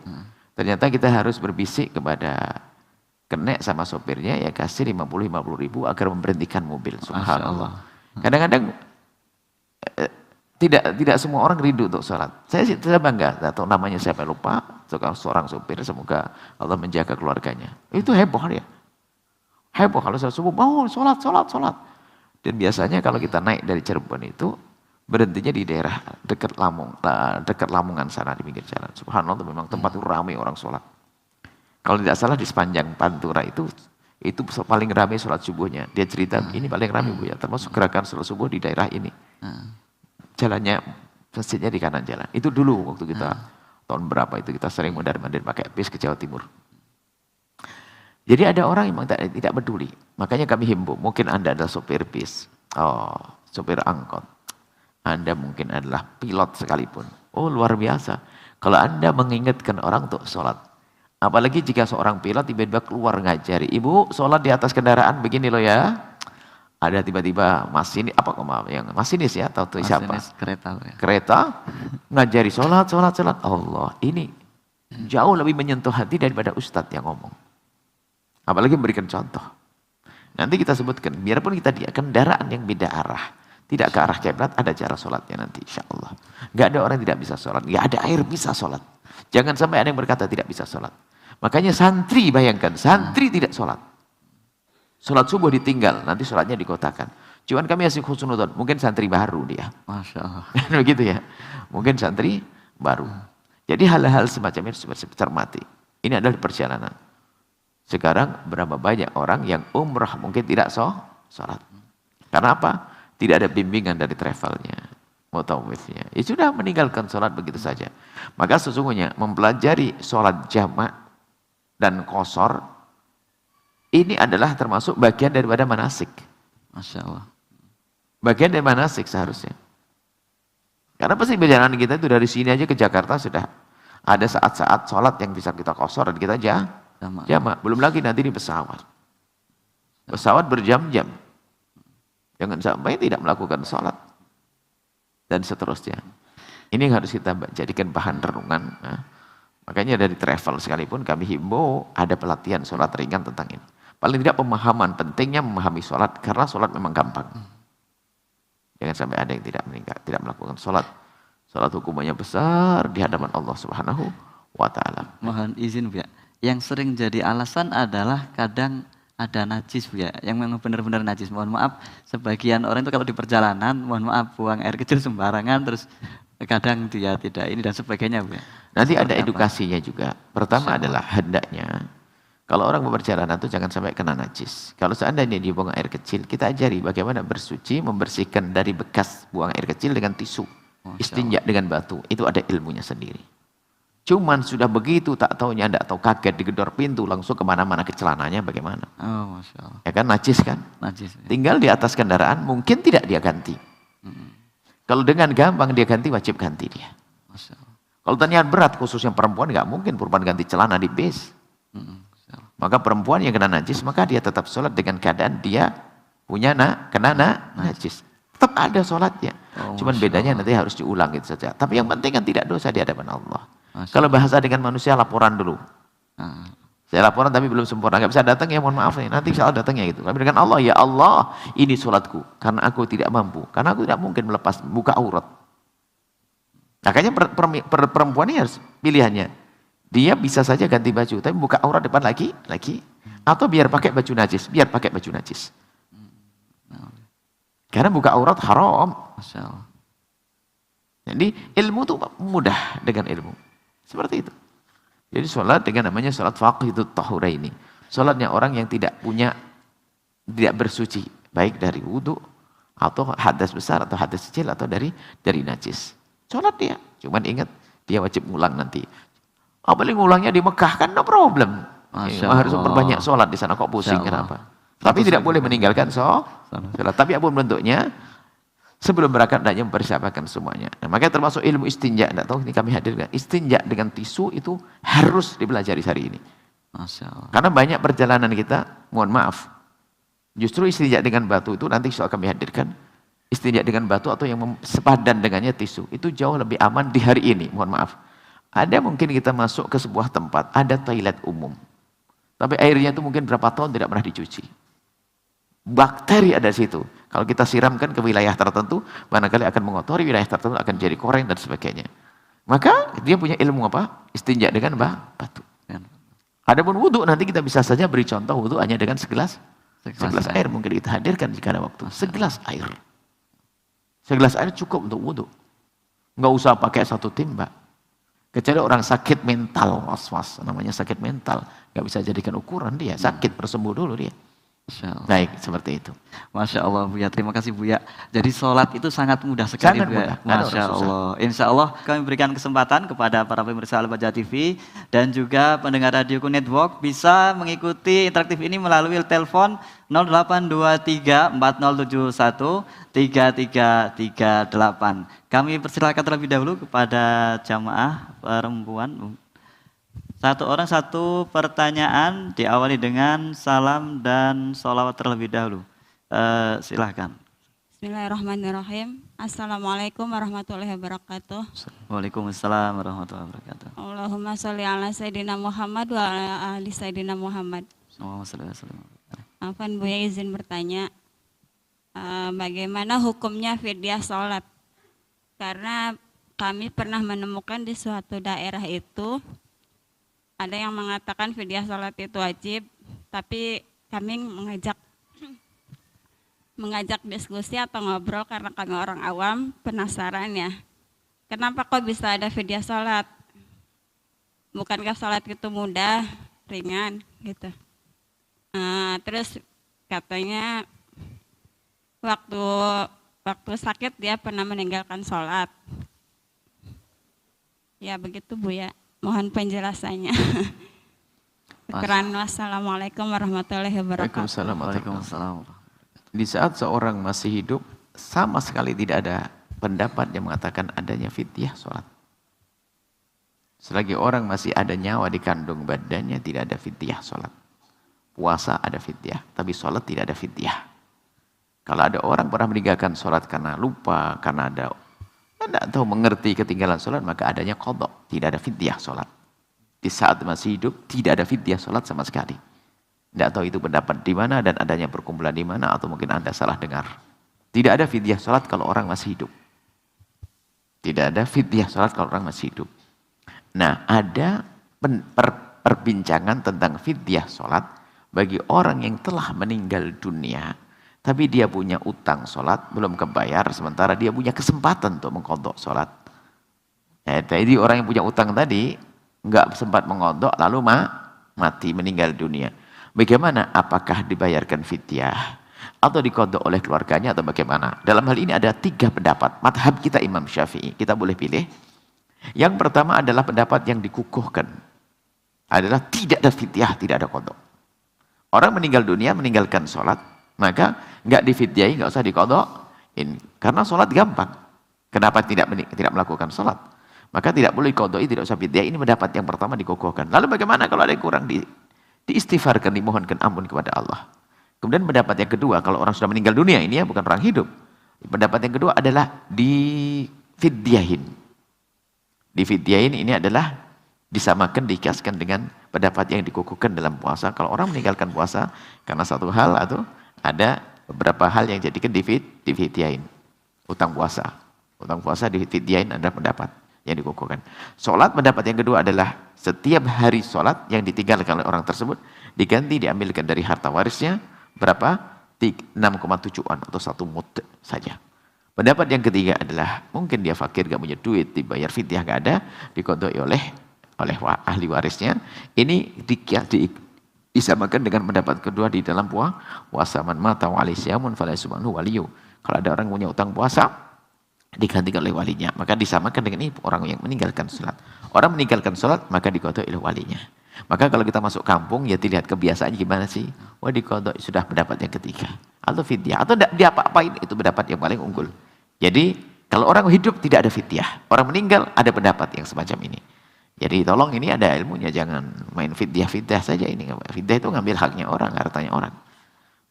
Ternyata kita harus berbisik kepada kenek sama sopirnya, ya kasih 50.000 agar memberhentikan mobil. Subhanallah. Kadang-kadang tidak semua orang rindu untuk sholat. Saya bangga, atau namanya siapa lupa, seorang supir, semoga Allah menjaga keluarganya. Itu heboh dia. Heboh kalau sholat subuh, bangun, sholat. Dan biasanya kalau kita naik dari Cirebon itu, berhentinya di daerah dekat Lamongan sana di pinggir jalan. Subhanallah, memang tempat itu ramai orang sholat. Kalau tidak salah di sepanjang Pantura itu paling ramai sholat subuhnya. Dia cerita, ini paling ramai Bu ya, termasuk gerakan sholat subuh di daerah ini. Jalannya, masjidnya di kanan jalan. Itu dulu waktu kita, tahun berapa itu kita sering mondar-mandir pakai bis ke Jawa Timur. Jadi ada orang yang memang tidak peduli. Makanya kami himbau, mungkin Anda adalah sopir bis, sopir angkot. Anda mungkin adalah pilot sekalipun. Oh luar biasa. Kalau Anda mengingatkan orang untuk sholat. Apalagi jika seorang pilot tiba-tiba keluar ngajari. Ibu sholat di atas kendaraan begini loh ya. Ada tiba-tiba masinis, yang masinis ya, atau siapa? Kereta. Ya. Kereta, ngajari sholat. Allah, ini jauh lebih menyentuh hati daripada ustadz yang ngomong. Apalagi memberikan contoh. Nanti kita sebutkan, biarpun kita di kendaraan yang beda arah, tidak ke arah kiblat, ada cara sholatnya nanti, insya Allah. Gak ada orang yang tidak bisa sholat, gak ada air bisa sholat. Jangan sampai ada yang berkata tidak bisa sholat. Makanya santri, bayangkan, santri tidak sholat. Sholat subuh ditinggal, nanti sholatnya dikotakan. Cuman kami masih khusnudon, mungkin santri baru dia. Masya Allah. Begitu ya, mungkin santri baru. Jadi hal-hal semacam itu harus cermati. Ini adalah perjalanan. Sekarang berapa banyak orang yang umrah mungkin tidak sholat. Karena apa? Tidak ada bimbingan dari travelnya, mutawifnya. Ya sudah meninggalkan sholat begitu saja. Maka sesungguhnya mempelajari sholat jamak dan qashar, ini adalah termasuk bagian daripada manasik. Masya Allah. Bagian dari manasik seharusnya. Karena pasti perjalanan kita itu dari sini aja ke Jakarta sudah ada saat-saat sholat yang bisa kita qashar dan kita jamak. Belum lagi nanti di pesawat. Pesawat berjam-jam. Jangan sampai tidak melakukan sholat. Dan seterusnya. Ini yang harus kita jadikan bahan renungan. Nah, makanya dari travel sekalipun kami himbau ada pelatihan sholat ringan tentang ini. Paling tidak pemahaman pentingnya memahami sholat, karena sholat memang gampang. Jangan sampai ada yang tidak melakukan sholat. Sholat hukumannya besar di hadapan Allah Subhanahu wa Ta'ala. Mohon izin Bu ya. Yang sering jadi alasan adalah kadang ada najis Bu ya, yang memang benar-benar najis. Mohon maaf, sebagian orang itu kalau di perjalanan, mohon maaf, buang air kecil sembarangan, terus kadang dia tidak ini dan sebagainya Bu ya. Nanti ada edukasinya juga. Pertama adalah hendaknya Kalau orang berperjalanan itu jangan sampai kena najis. Kalau seandainya dia buang air kecil, kita ajari bagaimana bersuci, membersihkan dari bekas buang air kecil dengan tisu. Istinja dengan batu. Itu ada ilmunya sendiri. Cuman sudah begitu, tak taunya, tidak tahu, kaget digedor pintu, langsung kemana-mana ke celananya bagaimana. Oh, Masya Allah. Ya kan, najis kan? Najis. Ya. Tinggal di atas kendaraan, mungkin tidak dia ganti. Kalau dengan gampang dia ganti, wajib ganti dia. Masya Allah. Kalau ternyata berat, khususnya perempuan, nggak mungkin perempuan ganti celana di bis. Maka perempuan yang kena najis, maka dia tetap sholat dengan keadaan dia punya kena najis. Tetap ada sholatnya. Cuman bedanya nanti harus diulang gitu saja. Tapi yang penting kan tidak dosa di hadapan Allah. Kalau bahasa dengan manusia, laporan dulu. Saya laporan tapi belum sempurna. Nggak bisa datang, ya mohon maaf nih. Nanti salah datangnya gitu. Tapi dengan Allah, ya Allah, ini sholatku. Karena aku tidak mampu. Karena aku tidak mungkin melepas buka aurat. Makanya perempuan ini harus pilihannya. Dia bisa saja ganti baju, tapi buka aurat depan lagi. Atau biar pakai baju najis, Karena buka aurat haram. Masya Allah. Jadi ilmu itu mudah dengan ilmu. Seperti itu. Jadi sholat dengan namanya sholat faqihut tahuraini. Sholatnya orang yang tidak bersuci. Baik dari wudhu, atau hadas besar, atau hadas kecil, atau dari najis. Sholat dia. Cuman ingat, dia wajib ngulang nanti. Apalagi ngulangnya di Mekah kan no problem. Harus memperbanyak sholat di sana, kok pusing kenapa? Tapi tidak boleh meninggalkan sholat. Tapi apapun bentuknya, sebelum berangkat hendaknya mempersiapkan semuanya. Nah, makanya termasuk ilmu istinja. Tidak tahu ini kami hadirkan. Istinja dengan tisu itu harus dipelajari hari ini. Masya Allah. Karena banyak perjalanan kita, mohon maaf. Justru istinja dengan batu itu nanti soal kami hadirkan. Istinja dengan batu atau yang sepadan dengannya tisu. Itu jauh lebih aman di hari ini, mohon maaf. Ada mungkin kita masuk ke sebuah tempat, ada toilet umum. Tapi airnya itu mungkin berapa tahun tidak pernah dicuci. Bakteri ada di situ. Kalau kita siramkan ke wilayah tertentu, barangkali akan mengotori wilayah tertentu, akan jadi koreng dan sebagainya. Maka dia punya ilmu apa? Istinja dengan batu. Adapun wudhu, nanti kita bisa saja beri contoh wudhu hanya dengan segelas air. Mungkin kita hadirkan jika ada waktu. Segelas air. Segelas air cukup untuk wudhu. Nggak usah pakai satu timba. Kecuali orang sakit mental, was-was, namanya sakit mental. Nggak bisa jadikan ukuran dia, sakit, bersembuh dulu dia. Baik, seperti itu. Masya Allah, Buya. Terima kasih, Buya. Jadi sholat itu sangat mudah sekali, Buya. Masya Allah. Insya Allah kami berikan kesempatan kepada para pemirsa Al-Bahjah TV dan juga pendengar Radioku Network bisa mengikuti interaktif ini melalui telepon 0823 4071 3338. Kami persilakan terlebih dahulu kepada jamaah perempuan. Satu orang satu pertanyaan, diawali dengan salam dan sholawat terlebih dahulu. Silahkan. Bismillahirrahmanirrahim. Assalamualaikum warahmatullahi wabarakatuh. Waalaikumsalam warahmatullahi wabarakatuh. Allahumma sholli ala Sayyidina Muhammad wa ala ali Sayyidina Muhammad. Afwan, Buya izin bertanya, bagaimana hukumnya fidyah sholat? Karena kami pernah menemukan di suatu daerah itu ada yang mengatakan fidyah sholat itu wajib, tapi kami mengajak diskusi atau ngobrol karena kami orang awam, penasaran ya. Kenapa kok bisa ada fidyah sholat? Bukankah sholat itu mudah, ringan gitu. Terus katanya waktu sakit dia pernah meninggalkan sholat. Ya begitu, Bu ya. Mohon penjelasannya. Wassalamualaikum warahmatullahi wabarakatuh. Waalaikumsalam. Di saat seorang masih hidup, sama sekali tidak ada pendapat yang mengatakan adanya fidyah sholat. Selagi orang masih ada nyawa di kandung badannya, tidak ada fidyah sholat. Puasa ada fidyah, tapi sholat tidak ada fidyah. Kalau ada orang pernah meninggalkan sholat karena lupa, karena ada tidak tahu mengerti ketinggalan sholat, maka adanya qadha, tidak ada fidyah sholat. Di saat masih hidup, tidak ada fidyah sholat sama sekali. Tidak tahu itu pendapat di mana dan adanya perkumpulan di mana, atau mungkin Anda salah dengar. Tidak ada fidyah sholat kalau orang masih hidup. Tidak ada fidyah sholat kalau orang masih hidup. Nah, ada perbincangan tentang fidyah sholat bagi orang yang telah meninggal dunia, tapi dia punya utang sholat, belum kebayar, sementara dia punya kesempatan untuk mengqadha sholat. Jadi orang yang punya utang tadi, nggak sempat mengqadha, lalu mati, meninggal dunia. Bagaimana? Apakah dibayarkan fidyah atau dikodok oleh keluarganya atau bagaimana? Dalam hal ini ada 3 pendapat. Madhab kita Imam Syafi'i. Kita boleh pilih. Yang pertama adalah pendapat yang dikukuhkan. Adalah tidak ada fidyah, tidak ada kodok. Orang meninggal dunia, meninggalkan sholat, maka nggak difidyahi, nggak usah dikodok. Karena sholat gampang. Kenapa tidak melakukan sholat? Maka tidak boleh kodok, tidak usah fidyah. Ini pendapat yang pertama dikukuhkan. Lalu bagaimana kalau ada yang kurang? Diistighfarkan, dimohonkan ampun kepada Allah. Kemudian pendapat yang kedua, kalau orang sudah meninggal dunia, ini ya bukan orang hidup. Pendapat yang kedua adalah difidyahin. Difidyahin ini adalah disamakan, dikiaskan dengan pendapat yang dikukuhkan dalam puasa. Kalau orang meninggalkan puasa karena satu hal atau ada beberapa hal yang jadikan difidyahin. Utang puasa. Utang puasa difidyahin adalah pendapat yang dikukuhkan. Sholat, pendapat yang kedua adalah setiap hari sholat yang ditinggalkan oleh orang tersebut diganti, diambilkan dari harta warisnya berapa? 6,7 on atau 1 mud saja. Pendapat yang ketiga adalah mungkin dia fakir, gak punya duit, dibayar fidyah gak ada, dikodoi oleh ahli warisnya. Ini disamakan dengan pendapat kedua di dalam puasa. Man mata wa alaihi syamun falaysa anhu waliyu. Kalau ada orang punya utang puasa, digantikan oleh walinya. Maka disamakan dengan ini orang yang meninggalkan sholat. Orang meninggalkan sholat, maka dikodok oleh walinya. Maka kalau kita masuk kampung, ya dilihat kebiasaannya gimana sih. Wah, dikodok sudah pendapat yang ketiga. Atau fidyah. Atau dia apa-apain, itu pendapat yang paling unggul. Jadi, kalau orang hidup tidak ada fidyah. Orang meninggal ada pendapat yang semacam ini. Jadi tolong ini ada ilmunya, jangan main fidyah saja ini. Fidyah itu ngambil haknya orang, hartanya orang.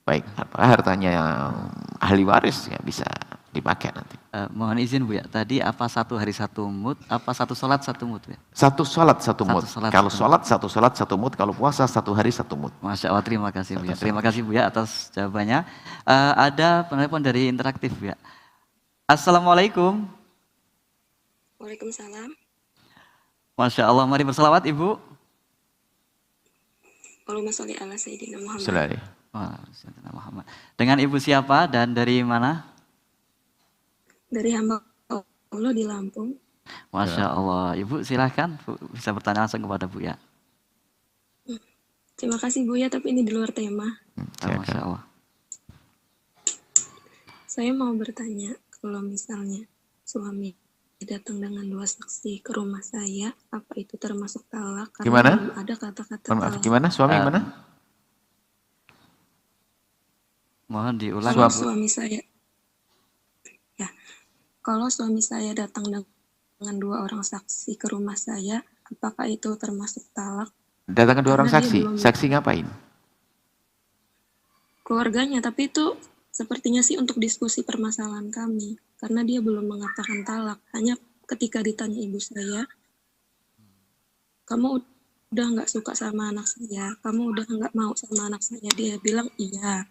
Baik, hartanya ahli waris ya bisa dipakai nanti. Mohon izin Bu ya, tadi apa 1 hari 1 mud, apa 1 sholat 1 mud ya? 1 sholat 1 mud. Kalau sholat 1 sholat 1 mud, kalau puasa 1 hari 1 mud. Masya Allah, terima kasih Bu ya. Terima kasih Bu ya atas jawabannya. Ada penelpon dari interaktif Bu ya. Assalamualaikum. Waalaikumsalam. Masya Allah, mari berselawat Ibu. Allahumma sholli ala Sayyidina Muhammad. Selalu. Sayyidina Muhammad. Dengan Ibu siapa dan dari mana? Dari hamba Allah di Lampung. Masya Allah. Ibu silahkan Bu, bisa bertanya langsung kepada Bu ya. Terima kasih Bu ya, tapi ini di luar tema. Masya Allah. Saya mau bertanya, kalau misalnya suami datang dengan 2 saksi ke rumah saya, apa itu termasuk talak? Karena Gimana? belum ada kata-kata Maaf, talak. gimana? Suami yang mana? Mohon diulang. Kalau suami saya, ya, kalau suami saya datang dengan 2 orang saksi ke rumah saya, apakah itu termasuk talak? Datangkan 2 orang Karena dia saksi. belum- Saksi ngapain? Keluarganya, tapi itu sepertinya sih untuk diskusi permasalahan kami. Karena dia belum mengatakan talak. Hanya ketika ditanya ibu saya, kamu udah nggak suka sama anak saya? Kamu udah nggak mau sama anak saya? Dia bilang iya.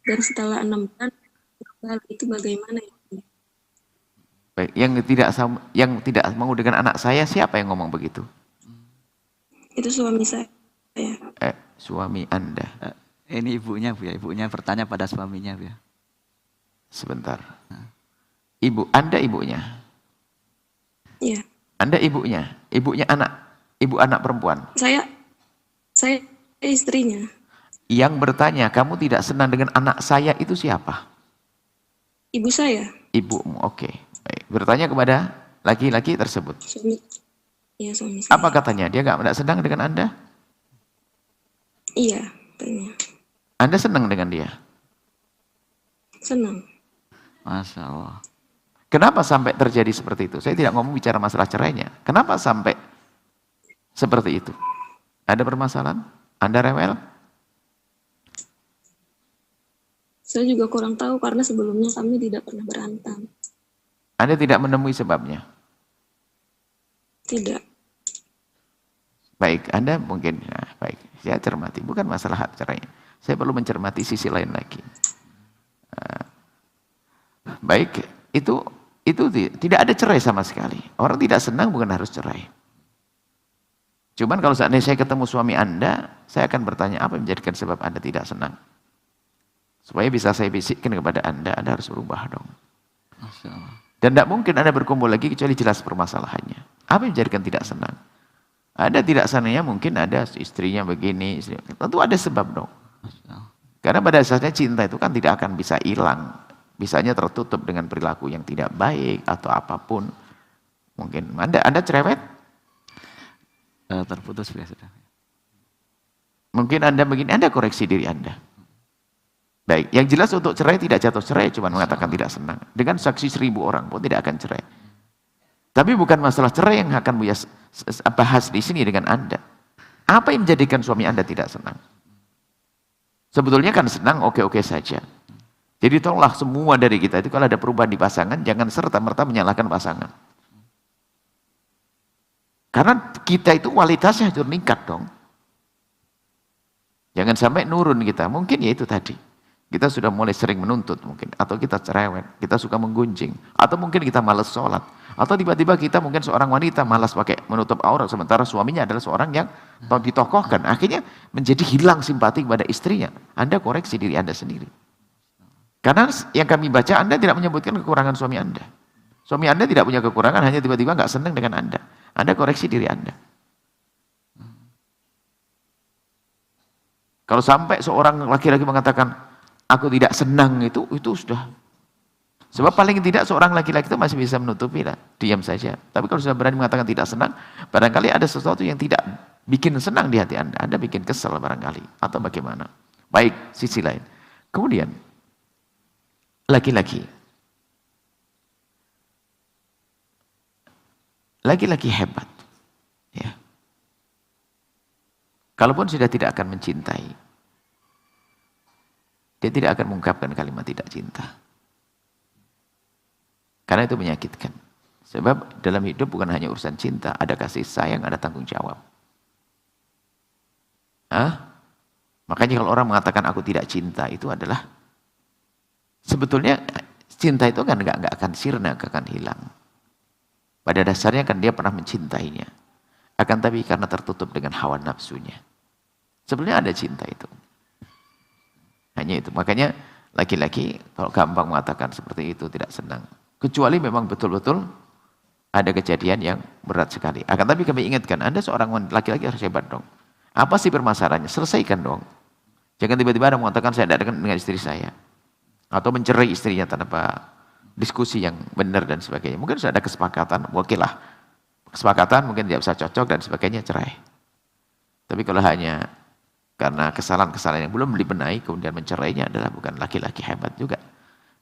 Dan setelah 6 bulan, itu bagaimana ya? Baik, yang tidak mau dengan anak saya, siapa yang ngomong begitu? Itu suami saya. Suami Anda. Ini ibunya Bu ya, ibunya bertanya pada suaminya Bu ya. Sebentar. Ibu, Anda ibunya. Iya. Anda ibunya. Ibunya anak. Ibu anak perempuan. Saya istrinya. Yang bertanya, kamu tidak senang dengan anak saya itu siapa? Ibu saya. Ibumu, oke. Baik. Bertanya kepada laki-laki tersebut. Suami. Iya, suami saya. Apa katanya? Dia tidak senang dengan Anda? Iya, katanya. Anda senang dengan dia? Senang. Masya Allah. Kenapa sampai terjadi seperti itu? Saya tidak ngomong bicara masalah cerainya. Kenapa sampai seperti itu? Ada permasalahan? Anda rewel? Saya juga kurang tahu karena sebelumnya kami tidak pernah berantem. Anda tidak menemui sebabnya? Tidak. Baik, Anda mungkin, nah, baik, saya cermati. Bukan masalah hak cerainya. Saya perlu mencermati sisi lain lagi. Baik, itu tidak ada cerai sama sekali. Orang tidak senang bukan harus cerai. Cuman kalau seandainya saya ketemu suami Anda, saya akan bertanya apa yang menjadikan sebab Anda tidak senang. Supaya bisa saya bisikkan kepada Anda harus berubah dong. Masya Allah. Dan tidak mungkin Anda berkumpul lagi kecuali jelas permasalahannya. Apa yang menjadikan tidak senang? Ada tidak sananya mungkin ada istrinya begini, tentu ada sebab dong. Karena pada dasarnya cinta itu kan tidak akan bisa hilang. Bisanya tertutup dengan perilaku yang tidak baik atau apapun. Mungkin Anda cerewet? Terputus ya sudah. Mungkin Anda begini, Anda koreksi diri Anda. Baik, yang jelas untuk cerai tidak jatuh cerai, cuma mengatakan tidak senang. Dengan saksi 1000 orang pun tidak akan cerai. Tapi bukan masalah cerai yang akan Buya bahas di sini dengan Anda. Apa yang menjadikan suami Anda tidak senang? Sebetulnya kan senang, oke-oke saja. Jadi tolonglah semua dari kita itu kalau ada perubahan di pasangan, jangan serta-merta menyalahkan pasangan. Karena kita itu kualitasnya harus meningkat dong. Jangan sampai nurun kita. Mungkin ya itu tadi. Kita sudah mulai sering menuntut mungkin. Atau kita cerewet, kita suka menggunjing. Atau mungkin kita malas sholat. Atau tiba-tiba kita mungkin seorang wanita malas pakai menutup aurat. Sementara suaminya adalah seorang yang ditokohkan. Akhirnya menjadi hilang simpati kepada istrinya. Anda koreksi diri Anda sendiri. Karena yang kami baca Anda tidak menyebutkan kekurangan suami Anda. Suami Anda tidak punya kekurangan, hanya tiba-tiba nggak senang dengan Anda. Anda koreksi diri Anda. Kalau sampai seorang laki-laki mengatakan, aku tidak senang itu sudah. Sebab paling tidak seorang laki-laki itu masih bisa menutupi lah, diam saja. Tapi kalau sudah berani mengatakan tidak senang, barangkali ada sesuatu yang tidak bikin senang di hati Anda. Anda bikin kesel barangkali, atau bagaimana. Baik, sisi lain. Kemudian, laki-laki hebat, ya. Kalaupun sudah tidak akan mencintai, dia tidak akan mengungkapkan kalimat tidak cinta. Karena itu menyakitkan. Sebab dalam hidup bukan hanya urusan cinta, ada kasih sayang, ada tanggung jawab. Makanya kalau orang mengatakan aku tidak cinta, itu adalah sebetulnya cinta itu kan nggak akan sirna, nggak akan hilang. Pada dasarnya kan dia pernah mencintainya. Akan tapi karena tertutup dengan hawa nafsunya. Sebenarnya ada cinta itu. Hanya itu. Makanya laki-laki kalau gampang mengatakan seperti itu tidak senang. Kecuali memang betul-betul ada kejadian yang berat sekali. Akan tapi kami ingatkan, Anda seorang laki-laki harus hebat dong. Apa sih permasalahannya? Selesaikan dong. Jangan tiba-tiba ada mengatakan saya tidak dengan istri saya. Atau mencerai istrinya tanpa diskusi yang benar dan sebagainya. Mungkin sudah ada kesepakatan, oke lah. Kesepakatan mungkin tidak bisa cocok dan sebagainya, cerai. Tapi kalau hanya karena kesalahan-kesalahan yang belum dibenahi, kemudian mencerainya adalah bukan laki-laki hebat juga.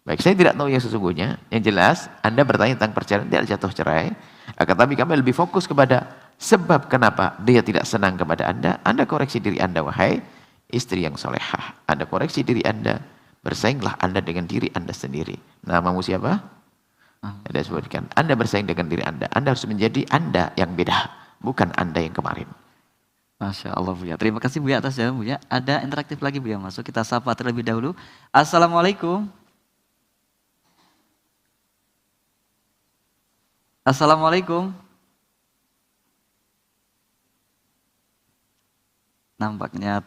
Baik, saya tidak tahu yang sesungguhnya. Yang jelas, Anda bertanya tentang perceraian, tidak jatuh cerai. Akan tapi kami lebih fokus kepada sebab kenapa dia tidak senang kepada Anda. Anda koreksi diri Anda, wahai istri yang solehah. Anda koreksi diri Anda. Bersainglah Anda dengan diri Anda sendiri. Namamu siapa? Ada sebutkan. Anda bersaing dengan diri Anda. Anda harus menjadi Anda yang beda. Bukan Anda yang kemarin. Masya Allah Buya. Terima kasih Buya atas jawaban Buya. Ada interaktif lagi Buya masuk. Kita sapa terlebih dahulu. Assalamualaikum. Assalamualaikum. Nampaknya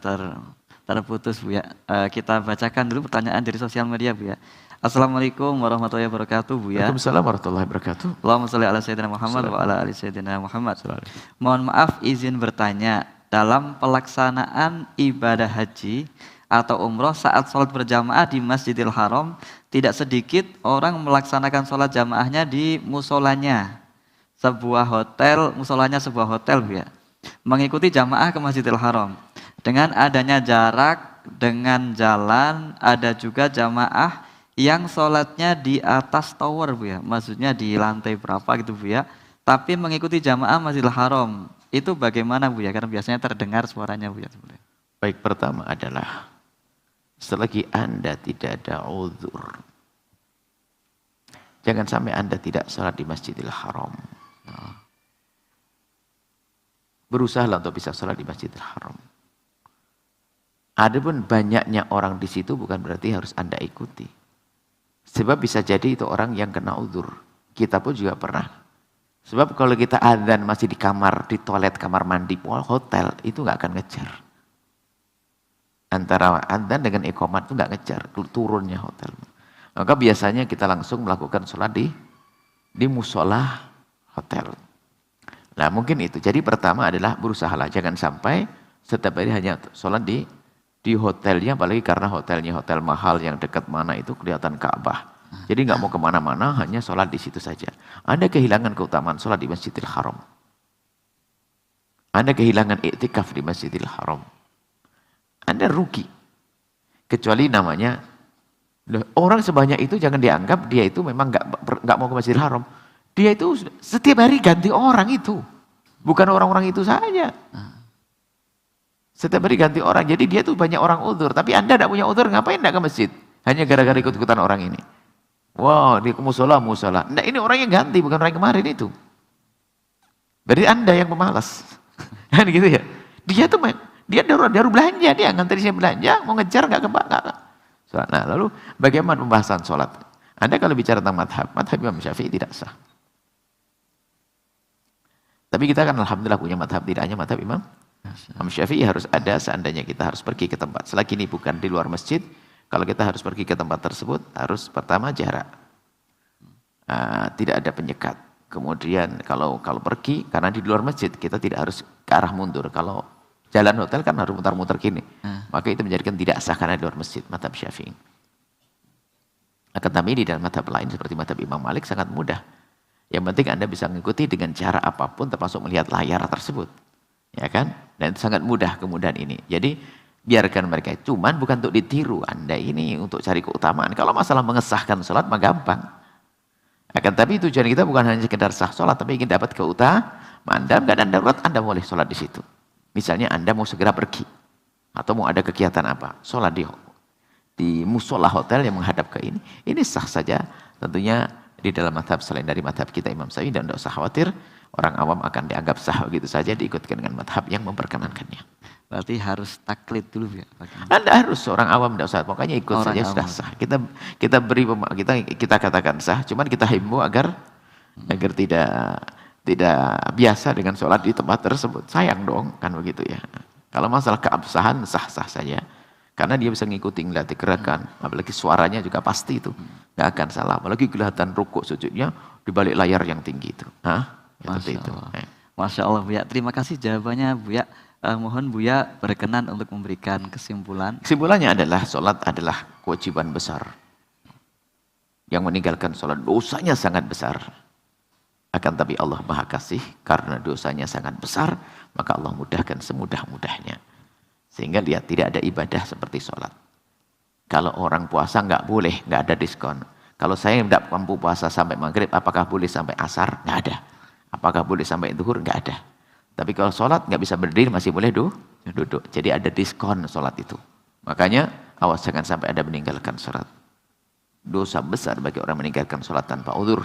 terputus Buya. Kita bacakan dulu pertanyaan dari sosial media Buya. Assalamualaikum warahmatullahi wabarakatuh Buya. Waalaikumsalam warahmatullahi wabarakatuh. Allahumma sholli ala sayyidina Muhammad wa ala ali sayyidina Muhammad. Mohon maaf izin bertanya, dalam pelaksanaan ibadah haji atau umroh saat sholat berjamaah di Masjidil Haram, tidak sedikit orang melaksanakan sholat jamaahnya di musolanya sebuah hotel Buya, mengikuti jamaah ke Masjidil Haram. Dengan adanya jarak dengan jalan, ada juga jamaah yang sholatnya di atas tower Buya, maksudnya di lantai berapa gitu Buya, tapi mengikuti jamaah Masjidil Haram. Itu bagaimana Buya? Karena biasanya terdengar suaranya Buya. Baik, pertama adalah selagi Anda tidak ada uzur, jangan sampai Anda tidak sholat di Masjidil Haram. Berusahalah untuk bisa sholat di Masjidil Haram. Adapun banyaknya orang di situ bukan berarti harus Anda ikuti. Sebab bisa jadi itu orang yang kena uzur. Kita pun juga pernah. Sebab kalau kita adzan masih di kamar, di toilet, kamar mandi, hotel, itu nggak akan ngejar. Antara adzan dengan iqamat itu nggak ngejar, turunnya hotel. Maka biasanya kita langsung melakukan sholat di musola hotel. Nah mungkin itu. Jadi pertama adalah berusahalah. Jangan sampai setiap hari hanya sholat di hotelnya. Apalagi karena hotelnya hotel mahal yang dekat mana itu kelihatan Ka'bah. Jadi nggak mau kemana-mana, hanya sholat di situ saja. Anda kehilangan keutamaan sholat di Masjidil Haram. Anda kehilangan iktikaf di Masjidil Haram. Anda rugi. Kecuali namanya, orang sebanyak itu jangan dianggap dia itu memang nggak mau ke Masjidil Haram. Dia itu setiap hari ganti orang itu. Bukan orang-orang itu saja. Setiap hari ganti orang. Jadi dia tuh banyak orang uzur. Tapi Anda tidak punya uzur, ngapain tidak ke masjid? Hanya gara-gara ikut-ikutan orang ini. Wow, dia ke musola. Nah, ini orang yang ganti, bukan orang yang kemarin itu. Berarti Anda yang pemalas. Kan gitu ya. Dia tuh dia daru belanja, dia ngantri saya belanja, mau ngejar nggak. Nah, lalu bagaimana pembahasan sholat? Anda kalau bicara tentang madhab Imam Syafi'i tidak sah. Tapi kita kan alhamdulillah punya madhab, tidak hanya madhab Imam Syafi'i harus ada seandainya kita harus pergi ke tempat. Selagi ini bukan di luar masjid, kalau kita harus pergi ke tempat tersebut, harus pertama jarak. Tidak ada penyekat. Kemudian kalau pergi, karena di luar masjid, kita tidak harus ke arah mundur. Kalau jalan hotel kan harus mutar-mutar gini. Maka itu menjadikan tidak sah karena di luar masjid, madhab Syafi'i. Akan tapi di dalam madhab lain seperti madhab Imam Malik sangat mudah. Yang penting Anda bisa mengikuti dengan cara apapun termasuk melihat layar tersebut. Ya kan? Dan itu sangat mudah kemudahan ini. Jadi biarkan mereka. Cuman bukan untuk ditiru. Anda ini untuk cari keutamaan. Kalau masalah mengesahkan sholat mah gampang. Akan tapi tujuan kita bukan hanya sekedar sah sholat. Tapi ingin dapat keutamaan. Dalam keadaan darurat Anda boleh sholat di situ. Misalnya Anda mau segera pergi. Atau mau ada kegiatan apa. Sholat di musola hotel yang menghadap ke ini. Ini sah saja. Tentunya di dalam madhab selain dari madhab kita Imam Syafi'i, dan tidak usah khawatir orang awam akan dianggap sah begitu saja diikutkan dengan madhab yang memperkenankannya. Berarti harus taklid dulu ya. Anda harus seorang awam tidak usah, pokoknya ikut Orang saja awam. sudah sah. Kita beri kita katakan sah, cuman kita himbau agar tidak biasa dengan sholat di tempat tersebut. Sayang dong kan begitu ya. Kalau masalah keabsahan sah-sah saja. Karena dia bisa ngikuti ngelatih gerakan, apalagi suaranya juga pasti itu nggak akan salah. Apalagi kelihatan rukuk sujudnya di balik layar yang tinggi itu. Seperti itu. Masya Allah Buya, terima kasih jawabannya Buya. Mohon Buya berkenan untuk memberikan kesimpulan. Kesimpulannya adalah sholat adalah kewajiban besar. Yang meninggalkan sholat dosanya sangat besar. Akan tapi Allah Maha Kasih, karena dosanya sangat besar, maka Allah mudahkan semudah-mudahnya. Sehingga lihat tidak ada ibadah seperti sholat. Kalau orang puasa nggak boleh, nggak ada diskon. Kalau saya tidak mampu puasa sampai maghrib, apakah boleh sampai asar? Nggak ada. Apakah boleh sampai zuhur? Nggak ada. Tapi kalau sholat nggak bisa berdiri, masih boleh duduk. Jadi ada diskon sholat itu. Makanya awas jangan sampai ada meninggalkan sholat. Dosa besar bagi orang meninggalkan sholat tanpa uzur.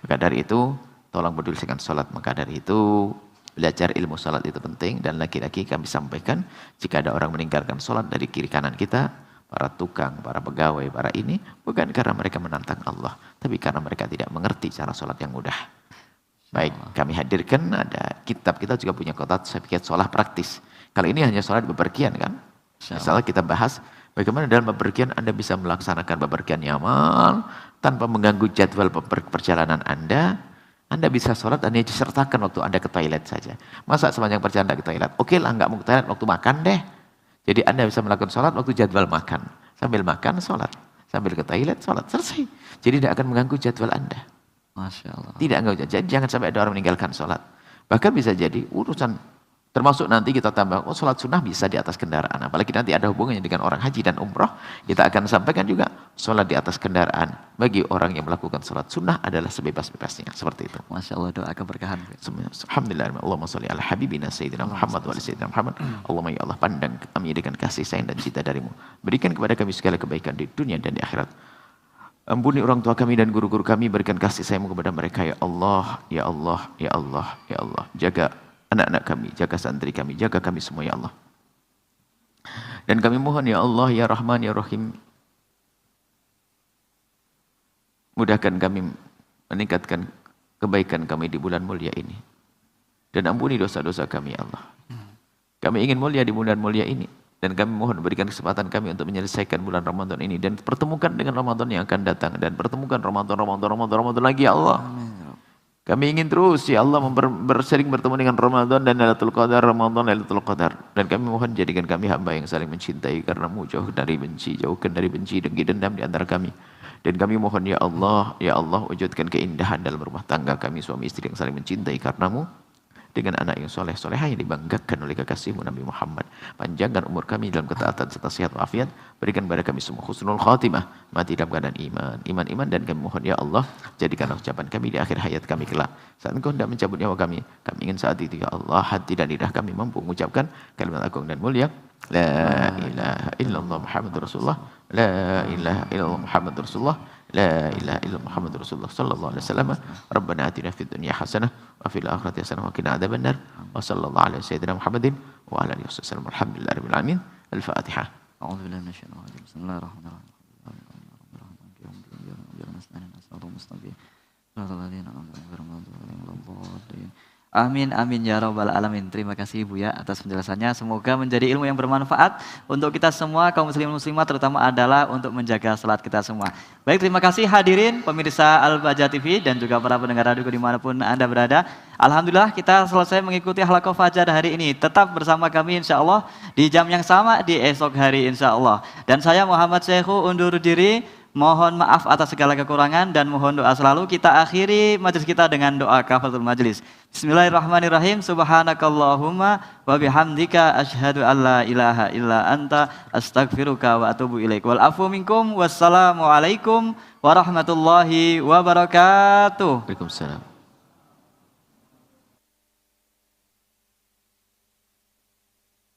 Maka dari itu, tolong peduli dengan sholat. Maka dari itu, belajar ilmu salat itu penting. Dan lagi-lagi kami sampaikan, jika ada orang meninggalkan salat dari kiri kanan kita, para tukang, para pegawai, para ini, bukan karena mereka menantang Allah, tapi karena mereka tidak mengerti cara salat yang mudah. Baik, kami hadirkan ada kitab, kita juga punya kotak sertifikat salat praktis. Kalau ini hanya salat bepergian kan? Misalnya kita bahas bagaimana dalam bepergian Anda bisa melaksanakan bepergian nyaman tanpa mengganggu jadwal perjalanan Anda. Anda bisa sholat dan disertakan waktu Anda ke toilet saja. Masa sepanjang perjalanan ke toilet? Oke lah, nggak mau ke toilet waktu makan deh. Jadi Anda bisa melakukan sholat waktu jadwal makan. Sambil makan, sholat. Sambil ke toilet, sholat. Selesai. Jadi tidak akan mengganggu jadwal Anda. Masya Allah. Tidak mengganggu. Jadi jangan sampai ada orang meninggalkan sholat. Bahkan bisa jadi urusan, termasuk nanti kita tambah, sholat sunnah bisa di atas kendaraan. Apalagi nanti ada hubungannya dengan orang haji dan umroh. Kita akan sampaikan juga, sholat di atas kendaraan. Bagi orang yang melakukan sholat sunnah adalah sebebas-bebasnya. Seperti itu. Masya Allah, doa keberkahan. Alhamdulillah. Allahumma sholli ala habibina Sayyidina Muhammad wa ala Sayyidina Muhammad. Allahumma ya Allah, pandang kami dengan kasih sayang dan cinta darimu. Berikan kepada kami segala kebaikan di dunia dan di akhirat. Ampuni orang tua kami dan guru-guru kami. Berikan kasih sayangmu kepada mereka. Ya Allah, ya Allah, ya Allah, ya Allah. Jaga anak-anak kami, jaga santri kami, jaga kami semua ya Allah. Dan kami mohon ya Allah, ya Rahman, ya Rahim, mudahkan kami meningkatkan kebaikan kami di bulan mulia ini. Dan ampuni dosa-dosa kami ya Allah. Kami ingin mulia di bulan mulia ini. Dan kami mohon berikan kesempatan kami untuk menyelesaikan bulan Ramadan ini. Dan pertemukan dengan Ramadan yang akan datang. Dan pertemukan Ramadan lagi ya Allah. Kami ingin terus ya Allah bersering bertemu dengan Ramadan dan Lailatul Qadar, Ramadan Lailatul Qadar. Dan kami mohon jadikan kami hamba yang saling mencintai karenamu, jauhkan dari benci, jauhkan dari benci, dengki, dendam di antara kami. Dan kami mohon ya Allah wujudkan keindahan dalam rumah tangga kami, suami istri yang saling mencintai karenamu, dengan anak yang soleh solehah yang dibanggakan oleh kekasihmu Nabi Muhammad. Panjangkan umur kami dalam ketaatan serta sehat walafiat. Berikan kepada kami semua husnul khatimah, mati dalam keadaan iman, dan kami mohon ya Allah jadikanlah ucapan kami di akhir hayat kami kelak. Saat Engkau hendak mencabut nyawa kami ingin saat itu ya Allah hati dan lidah kami mampu mengucapkan kalimat agung dan mulia, la ilaha illallah Muhammadur Rasulullah, la ilaha illallah Muhammadur Rasulullah, la ilaha illallah Muhammadur Rasulullah sallallahu alaihi wasallam. Rabbana atina fid dunya hasanah wa fil akhirati hasanah wa qina adzabannar. Wa sallallahu alaihi sayyidina Muhammadin wa ala alihi wasallam. Alhamdulillahi rabbil alamin. Al-Fatihah. A'udzu billahi minasyaitonir rajim. Bismillahirrahmanirrahim. Amin, amin ya rabbal alamin. Terima kasih Ibu ya atas penjelasannya. Semoga menjadi ilmu yang bermanfaat untuk kita semua kaum muslimin muslimat, terutama adalah untuk menjaga salat kita semua. Baik, terima kasih hadirin pemirsa Al-Bahjah TV dan juga para pendengar radio dimanapun Anda berada. Alhamdulillah kita selesai mengikuti halaqah fajar hari ini. Tetap bersama kami insya Allah di jam yang sama di esok hari insya Allah. Dan saya Muhammad Syekhu undur diri. Mohon maaf atas segala kekurangan dan mohon doa selalu. Kita akhiri majelis kita dengan doa kafaratul majelis. Bismillahirrahmanirrahim. Subhanakallahumma wa bihamdika asyhadu an la ilaha illa anta astaghfiruka wa atubu ilaik. Wal afu minkum. Wassalamualaikum warahmatullahi wabarakatuh. Waalaikumsalam.